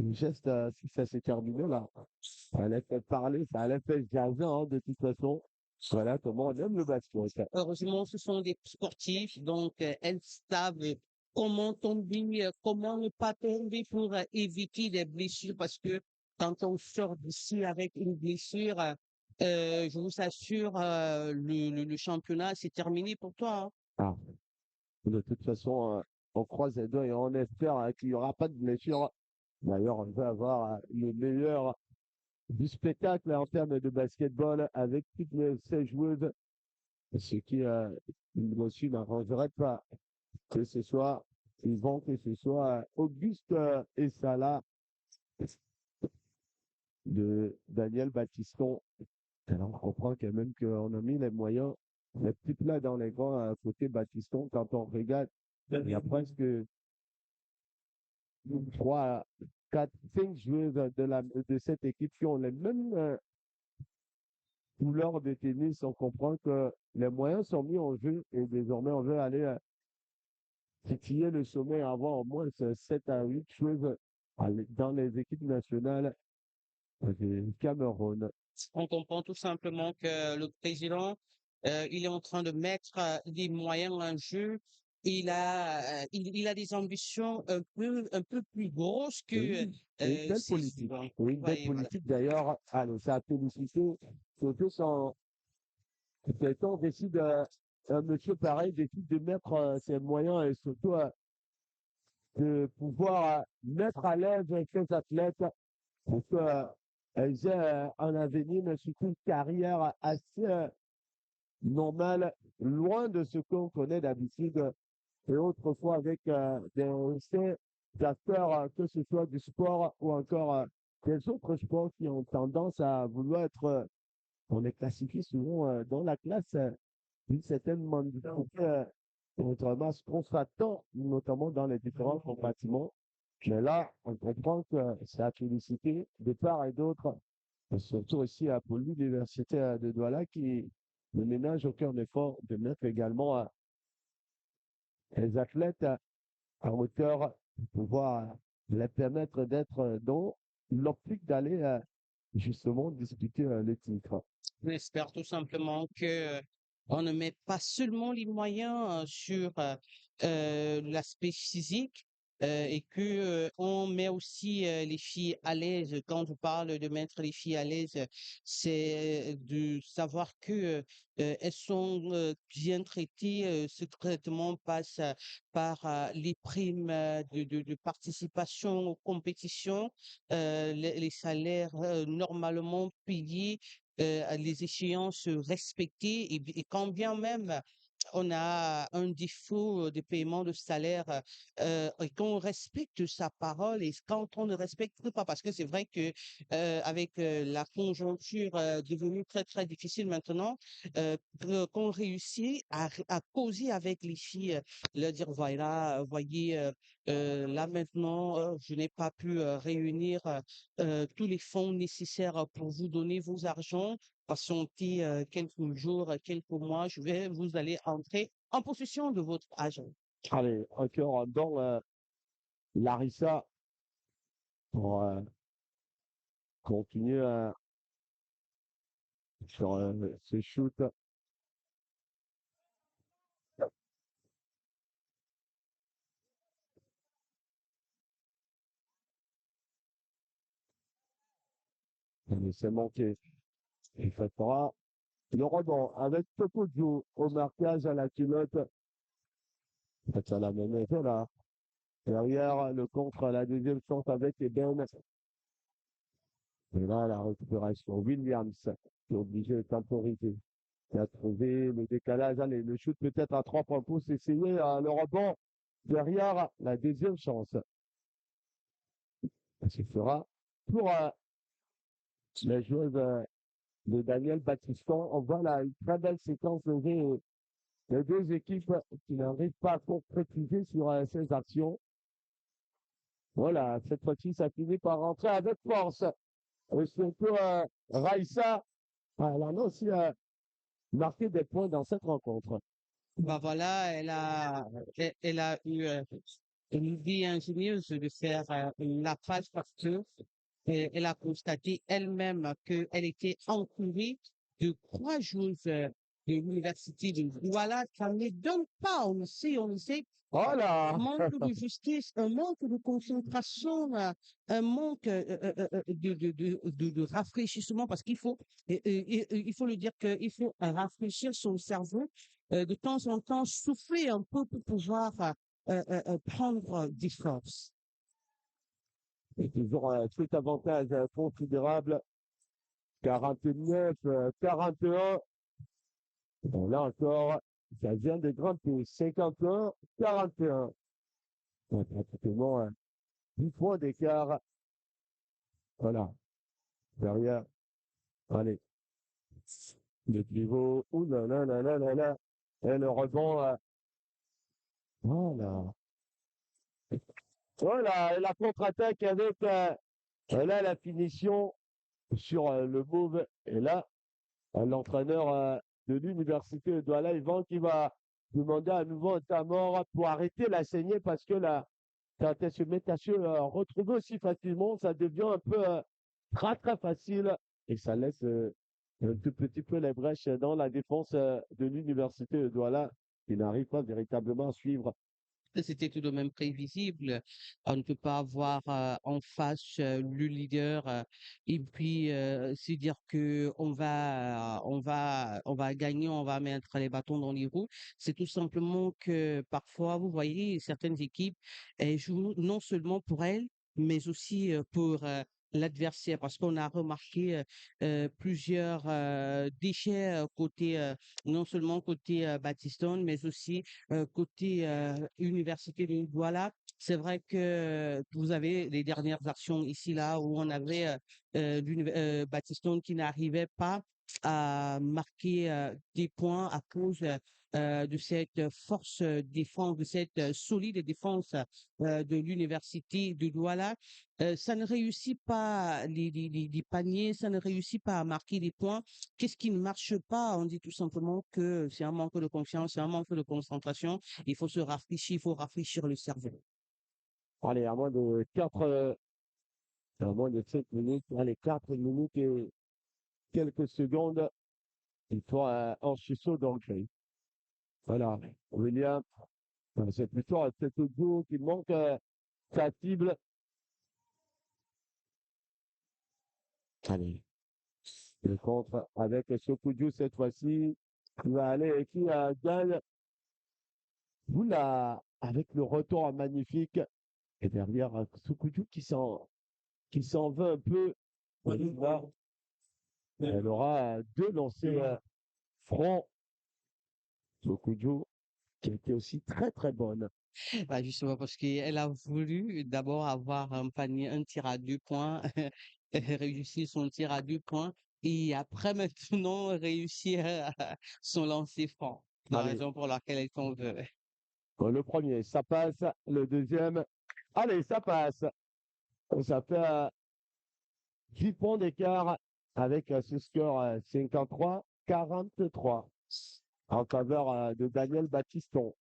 Le geste, si ça s'est terminé là, ça allait faire parler, ça allait faire jaser de toute façon. Voilà comment on aime le basket. Heureusement, ce sont des sportifs, donc elles savent comment tomber, comment ne pas tomber pour éviter des blessures, parce que quand on sort d'ici avec une blessure, je vous assure, le championnat, c'est terminé pour toi, hein. Ah, de toute façon, on croise les doigts et on espère qu'il n'y aura pas de blessure. D'ailleurs, on veut avoir le meilleur du spectacle en termes de basketball avec toutes ces joueuses, ce qui, moi aussi, n'arrangerait pas que ce soit Yvon, que ce soit Auguste et Salah de Daniel Baptiston. Alors, on comprend quand même qu'on a mis les moyens, les petits plats dans les grands côté Baptiston. Quand on regarde, il y a presque 3, 4, 5 joueurs de cette équipe qui ont les mêmes couleurs de tennis. On comprend que les moyens sont mis en jeu et désormais on veut aller titiller le sommet, avoir au moins 7 à 8 joueurs dans les équipes nationales du Cameroun. On comprend tout simplement que le président, il est en train de mettre des moyens en jeu. Il a des ambitions un peu plus grosses que Oui, une belle ses politique. Oui, une belle employés, voilà. politique d'ailleurs. Alors, ça a félicité surtout son quelqu'un décide, un monsieur pareil décide de mettre ses moyens et surtout de pouvoir mettre à l'aise ces athlètes pour qu'elles aient un avenir, mais surtout une carrière assez normale, loin de ce qu'on connaît d'habitude et autrefois avec des anciens acteurs, que ce soit du sport ou encore des autres sports qui ont tendance à vouloir être, on est classifié souvent dans la classe d'une certaine mondialité, notamment ce qu'on s'attend, notamment dans les différents compartiments. Mais là, on comprend que c'est à féliciter de part et d'autre, et surtout aussi pour l'université de Douala qui ne ménage aucun effort de mettre également les athlètes à hauteur pour pouvoir les permettre d'être dans l'optique d'aller justement disputer le titre. On espère tout simplement que on ne met pas seulement les moyens sur l'aspect physique et que on met aussi les filles à l'aise. Quand je parle de mettre les filles à l'aise, c'est de savoir que elles sont bien traitées. Ce traitement passe par les primes de participation aux compétitions, les salaires normalement payés, les échéances respectées et quand bien même on a un défaut de paiement de salaire et qu'on respecte sa parole et quand on ne respecte pas, parce que c'est vrai que avec la conjoncture devenue très très difficile maintenant, qu'on réussit à causer avec les filles, leur dire voilà, voyez, là maintenant, je n'ai pas pu réunir tous les fonds nécessaires pour vous donner vos argents. Patientez quelques jours, quelques mois, vous allez entrer en possession de votre argent. Allez, encore dans Larissa pour continuer sur ce shoot. Mais c'est manqué. Il fera le rebond avec Tokojo au marquage à la culotte. Ça la même effet là. Derrière, le contre à la deuxième chance avec Eben. Et là, la récupération. Williams, qui est obligé de temporiser. Il a trouvé le décalage. Allez, le shoot peut-être à 3 points pouces. Essayer le rebond derrière la deuxième chance. Ça se fera pour les joueuses de Daniel Battiston. On voit là une très belle séquence de jeu. Les deux équipes qui n'arrivent pas à concrétiser sur ces actions. Voilà, cette fois-ci, ça finit par rentrer avec force. Et surtout, Raïssa, elle en a aussi marqué des points dans cette rencontre. Bah voilà, elle a eu une idée ingénieuse de faire la passe parce que elle a constaté elle-même qu'elle était entourée de 3 joueuses de l'université de Douala. Ça ne donne pas, on sait, Voilà! manque de justice, un manque de concentration, un manque de rafraîchissement, parce qu'il faut, il faut le dire qu'il faut rafraîchir son cerveau, de temps en temps, souffler un peu pour pouvoir prendre des forces. Et toujours tout avantage considérable. 49, 41. Bon, là encore, ça vient de grimper. 51, 41. Ouais, pratiquement 10 points d'écart. Voilà. Derrière. Allez. Le pivot. Ouh là là là là là là. Et le rebond. Voilà. Voilà. Et la contre-attaque avec là, la finition sur le move. Et là, l'entraîneur de l'université de Douala, Yvan, qui va demander à nouveau un temps mort pour arrêter la saignée parce que là, quand elle se met à se retrouver aussi facilement, ça devient un peu très très facile et ça laisse un tout petit peu les brèches dans la défense de l'université de Douala qui n'arrive pas véritablement à suivre. C'était tout de même prévisible. On ne peut pas avoir en face le leader et puis se dire que on va gagner, on va mettre les bâtons dans les roues. C'est tout simplement que parfois, vous voyez, certaines équipes elles jouent non seulement pour elles, mais aussi pour l'adversaire, parce qu'on a remarqué plusieurs déchets côté non seulement côté Battiston, mais aussi côté université de Douala. C'est vrai que vous avez les dernières actions ici, là, où on avait Baptistone qui n'arrivait pas à marquer des points à cause de cette force défense, de cette solide défense de l'université de Douala. Ça ne réussit pas les paniers, ça ne réussit pas à marquer des points. Qu'est-ce qui ne marche pas? On dit tout simplement que c'est un manque de confiance, c'est un manque de concentration. Il faut se rafraîchir, il faut rafraîchir le cerveau. Allez, à moins de 7 minutes, allez, 4 minutes et quelques secondes, il faut un sursaut d'entrée. Voilà, William, c'est plutôt un tête duo qui manque sa cible. Allez, le contre avec Sokoudjou cette fois-ci, qui va aller et qui gagne. Vous là, avec le retour magnifique, et derrière Sokoudjou qui s'en veut un peu. Là, elle aura deux lancers francs. Sokoudjou, qui était aussi très très bonne. Bah, justement, parce qu'elle a voulu d'abord avoir un panier, un tir à 2 points, réussir son tir à 2 points, et après maintenant réussir son lancer franc. La Allez, raison pour laquelle elle s'en veut. le premier, ça passe. Le deuxième, allez, ça passe. Ça fait 10 points d'écart avec ce score 53-43 en faveur de Daniel Baptiston.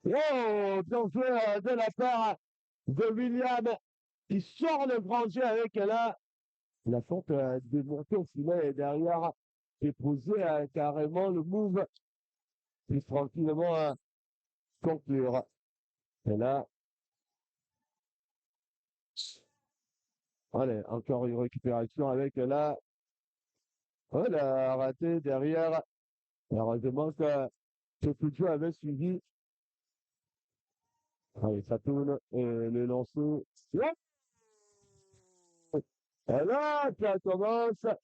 Oh, bien joué de la part de William qui sort le grand jeu avec là. La faute de monter au filet et derrière et poser carrément le move et tranquillement conclure. Et là, allez, encore une récupération avec là. Oh, elle a raté derrière. Heureusement que ce coup de jeu avait suivi. Allez, ça tourne et le lancer. Ouais. Et là, ça commence à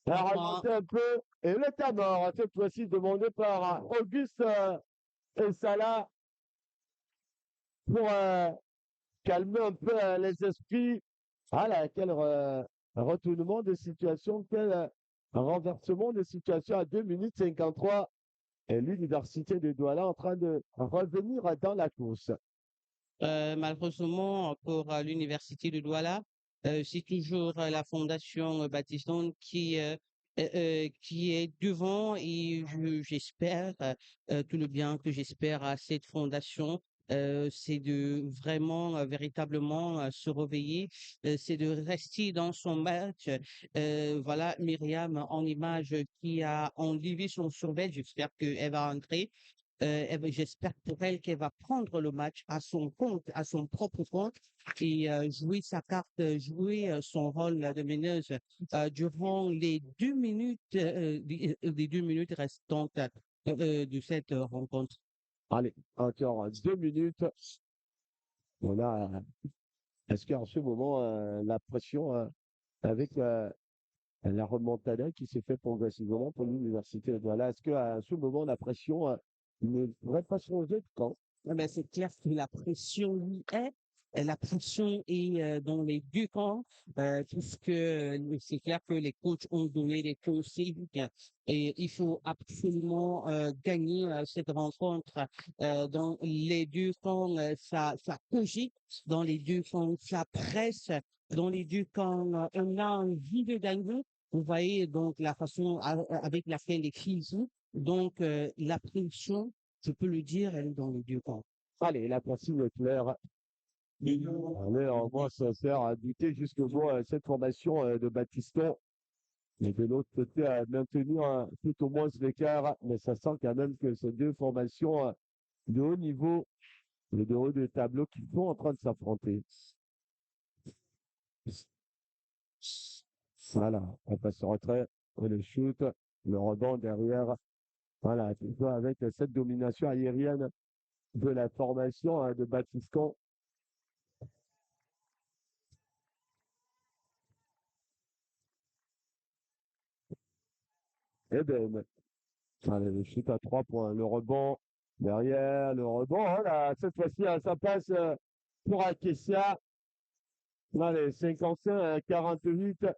Enfin, remonter un peu. Et le temps mort, cette fois-ci demandé par Auguste et Salah pour calmer un peu les esprits. Voilà, quel retournement de situation, quel renversement de situation à 2 minutes 53. Et l'université de Douala en train de revenir dans la course. malheureusement, pour l'université de Douala, c'est toujours la fondation Baptiston qui est devant et j'espère tout le bien que j'espère à cette fondation. C'est de vraiment véritablement se réveiller, c'est de rester dans son match. Voilà Myriam en image qui a enlevé son survêt. J'espère qu'elle va entrer. J'espère pour elle qu'elle va prendre le match à son compte, à son propre compte, et jouer sa carte, jouer son rôle de meneuse durant les 2 minutes, les 2 minutes restantes de cette rencontre. Allez, encore 2 minutes. Voilà. Est-ce qu'en ce moment, la pression avec la remontada qui s'est fait progressivement pour l'université de Douala, est-ce qu'à ce moment, la pression ne pourrait pas changer de camp? Eh ben, c'est clair que la pression y est. La pression est dans les deux camps, puisque c'est clair que les coachs ont donné des consignes et il faut absolument gagner cette rencontre. Dans les deux camps, ça cogite, dans les deux camps, ça presse, dans les deux camps, on a envie de gagner. Vous voyez donc la façon avec laquelle les filles jouent. Donc, la pression, je peux le dire, elle est dans les deux camps. Allez, la consigne est claire. On est en moins sincère à douter jusqu'au bout cette formation de Baptiston. Mais de l'autre côté, à maintenir tout au moins l'écart. Mais ça sent quand même que ces deux formations de haut niveau, de haut de tableau, qui sont en train de s'affronter. Voilà, on passe au retrait, le shoot, le rebond derrière. Voilà, toujours avec cette domination aérienne de la formation de Batiscan. Eben. Allez, le shoot à 3 points. Le rebond derrière, le rebond. Oh là, cette fois-ci, hein, ça passe pour Akessia. Allez, 55-48.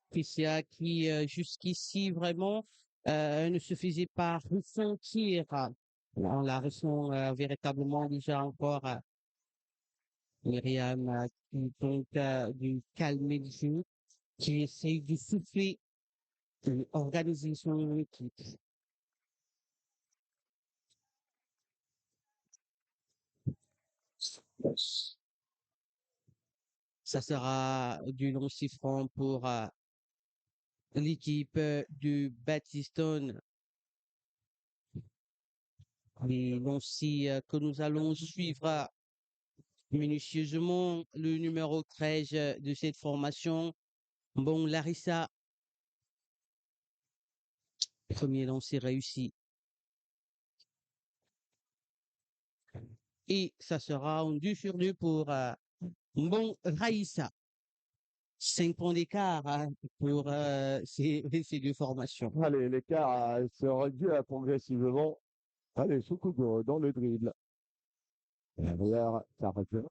Patricia qui jusqu'ici vraiment ne se faisait pas ressentir. On la ressent véritablement déjà encore. Myriam qui tente de calmer le jeu, qui essaye de souffler, organiser son équipe. Ça sera du lancer franc pour l'équipe de Batiston. Les lancers que nous allons suivre minutieusement. Le numéro 13 de cette formation. Bon, Larissa, premier lancer réussi. Et ça sera un 2 sur 2 pour bon Raïssa. 5 points d'écart hein, pour ces deux formations. Allez, l'écart se réduit progressivement. Allez, Soukoudou dans le dribble. Derrière, ça revient.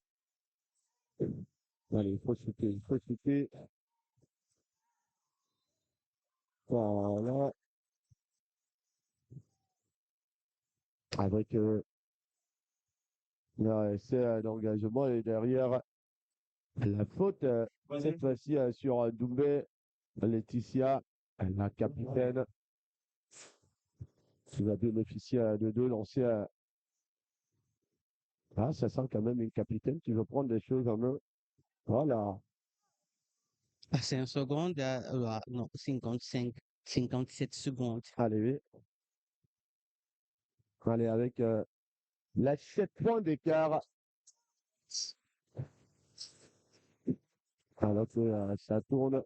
Allez, il faut shooter, il faut shooter. Voilà. Avec essai d'engagement et derrière la faute, cette fois-ci sur Doumbé, Laetitia, la capitaine, qui va bénéficier de deux lancers. Ah, ça sent quand même une capitaine qui veut prendre des choses en main. Voilà. Ah, c'est un seconde, non, 55, 57 secondes. Allez, allez avec la 7 points d'écart. Alors que ça tourne.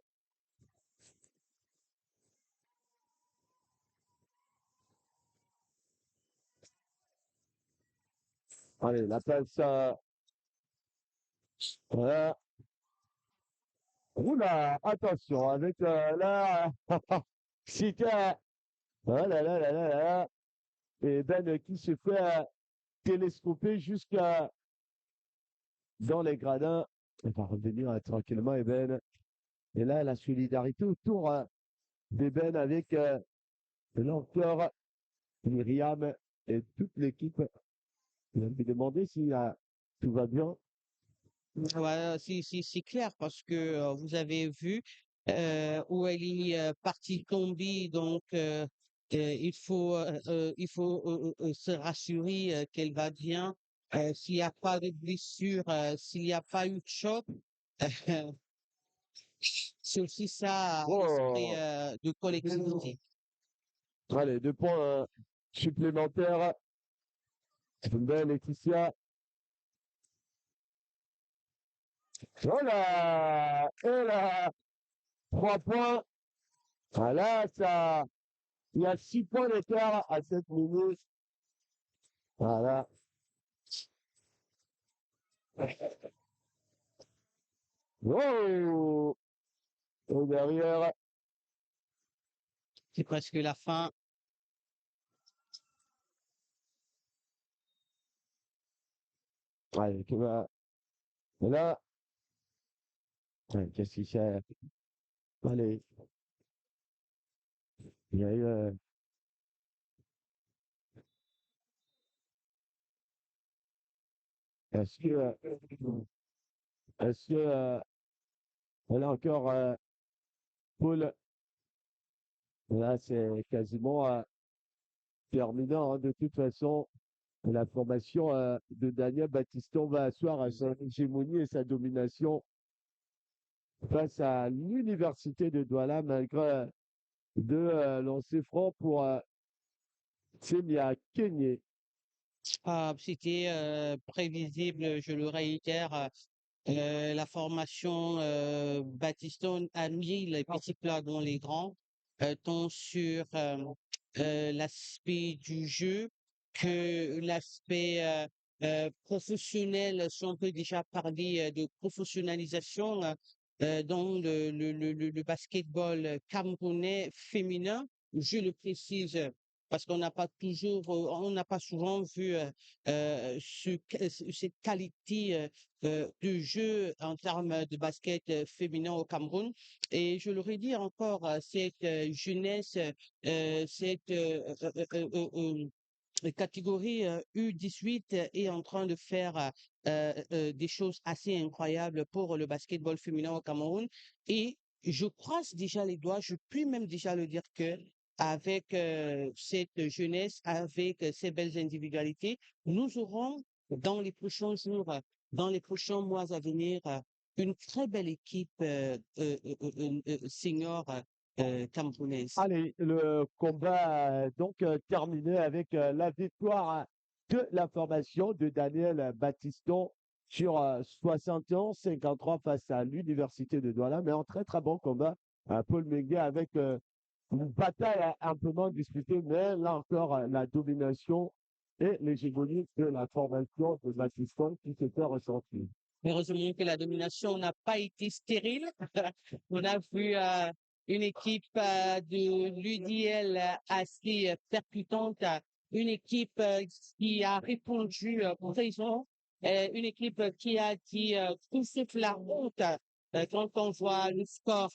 Allez, la passe. Voilà. Oula, attention, avec là, Chica. Oh là là là là là là. Et Ben qui se fait télescoper jusqu'à dans les gradins. Il va revenir tranquillement, Eben. Et là, la solidarité autour d'Eben avec l'encore Myriam et toute l'équipe. Il va lui demander si tout va bien. Ouais, c'est clair parce que vous avez vu où elle est partie tomber, donc il faut se rassurer qu'elle va bien. S'il n'y a pas de blessure, s'il n'y a pas eu de choc, c'est aussi ça l'esprit Oh, de collectivité. allez, 2 points supplémentaires. Ben, Laetitia. Voilà! Et là, 3 points. Voilà, ça. Il y a 6 points d'écart à cette minute. Voilà. Oh! Et derrière, C'est presque la fin. allez, et là, ouais, qu'est-ce qu'il fait? Allez, il y a eu, est-ce que, est-ce que, elle a encore, Paul, là, c'est quasiment terminant, hein, de toute façon. La formation de Daniel Battiston va asseoir à son hégémonie et sa domination face à l'université de Douala, malgré deux lancers francs pour Tsemia Kenyé. Ah, c'était prévisible, je le réitère. La formation Battiston a mis les petits plats dans les grands, tant sur l'aspect du jeu que l'aspect professionnel, si on peut déjà parler de professionnalisation. dans le basketball camerounais féminin. Je le précise parce qu'on n'a pas toujours, on n'a pas souvent vu cette qualité de jeu en termes de basket féminin au Cameroun. Et je leur ai dit encore, cette jeunesse, cette catégorie U18 est en train de faire des choses assez incroyables pour le basketball féminin au Cameroun. Et je croise déjà les doigts, je puis même déjà le dire que avec cette jeunesse, avec ces belles individualités, nous aurons dans les prochains jours, dans les prochains mois à venir, une très belle équipe senior camerounaise. Allez, le combat donc terminé avec la victoire de la formation de Daniel Baptiston sur 71-53 face à l'Université de Douala, mais un très très bon combat. Paul Mengue avec une bataille un peu moins disputée, mais là encore la domination et l'hégémonie de la formation de Baptiston qui se fait ressentir. Heureusement que la domination n'a pas été stérile. On a vu une équipe de l'UDL assez percutante, une équipe qui a répondu présent, une équipe qui a dit tout sauf la honte quand on voit le score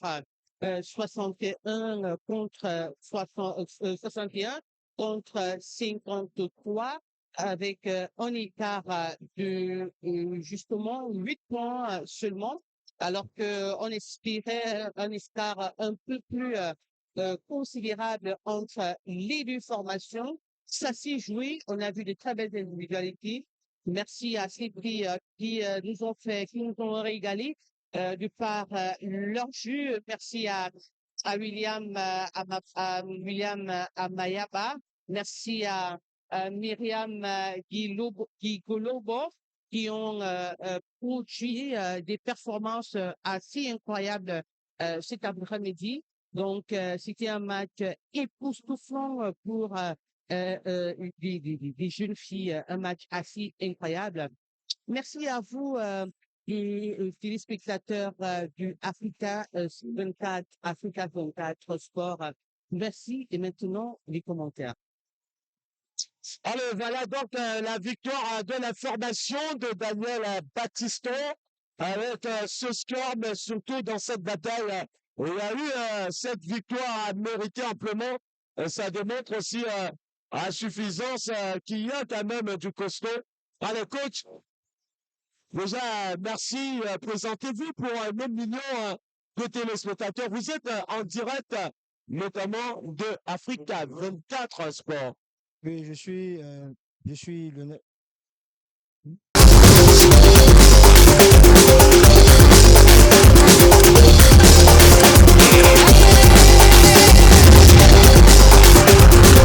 61 contre 61 contre 53 avec un écart de justement 8 points seulement, alors qu'on espérait un écart un peu plus considérable entre les deux formations. Ça s'est joué, on a vu de très belles individualités. Merci à ces prix qui nous ont régalé de par leur jeu. Merci à William, à William Amayaba. Merci à Myriam Gigolobo, qui ont produit des performances assez incroyables cet après-midi. Donc, c'était un match époustouflant pour des jeunes filles, un match assez incroyable. Merci à vous, les téléspectateurs du Africa 24, Africa 24 Sport. Merci. Et maintenant, les commentaires. Allez, voilà donc la victoire de la formation de Daniel Baptiston avec ce score, mais surtout dans cette bataille, il y a eu cette victoire méritée amplement. Ça démontre aussi à suffisance qu'il y a quand même du costaud. Allez, coach, déjà, merci. Présentez-vous pour 1 million de téléspectateurs. Vous êtes en direct, notamment de Africa 24 Sport. Oui, je suis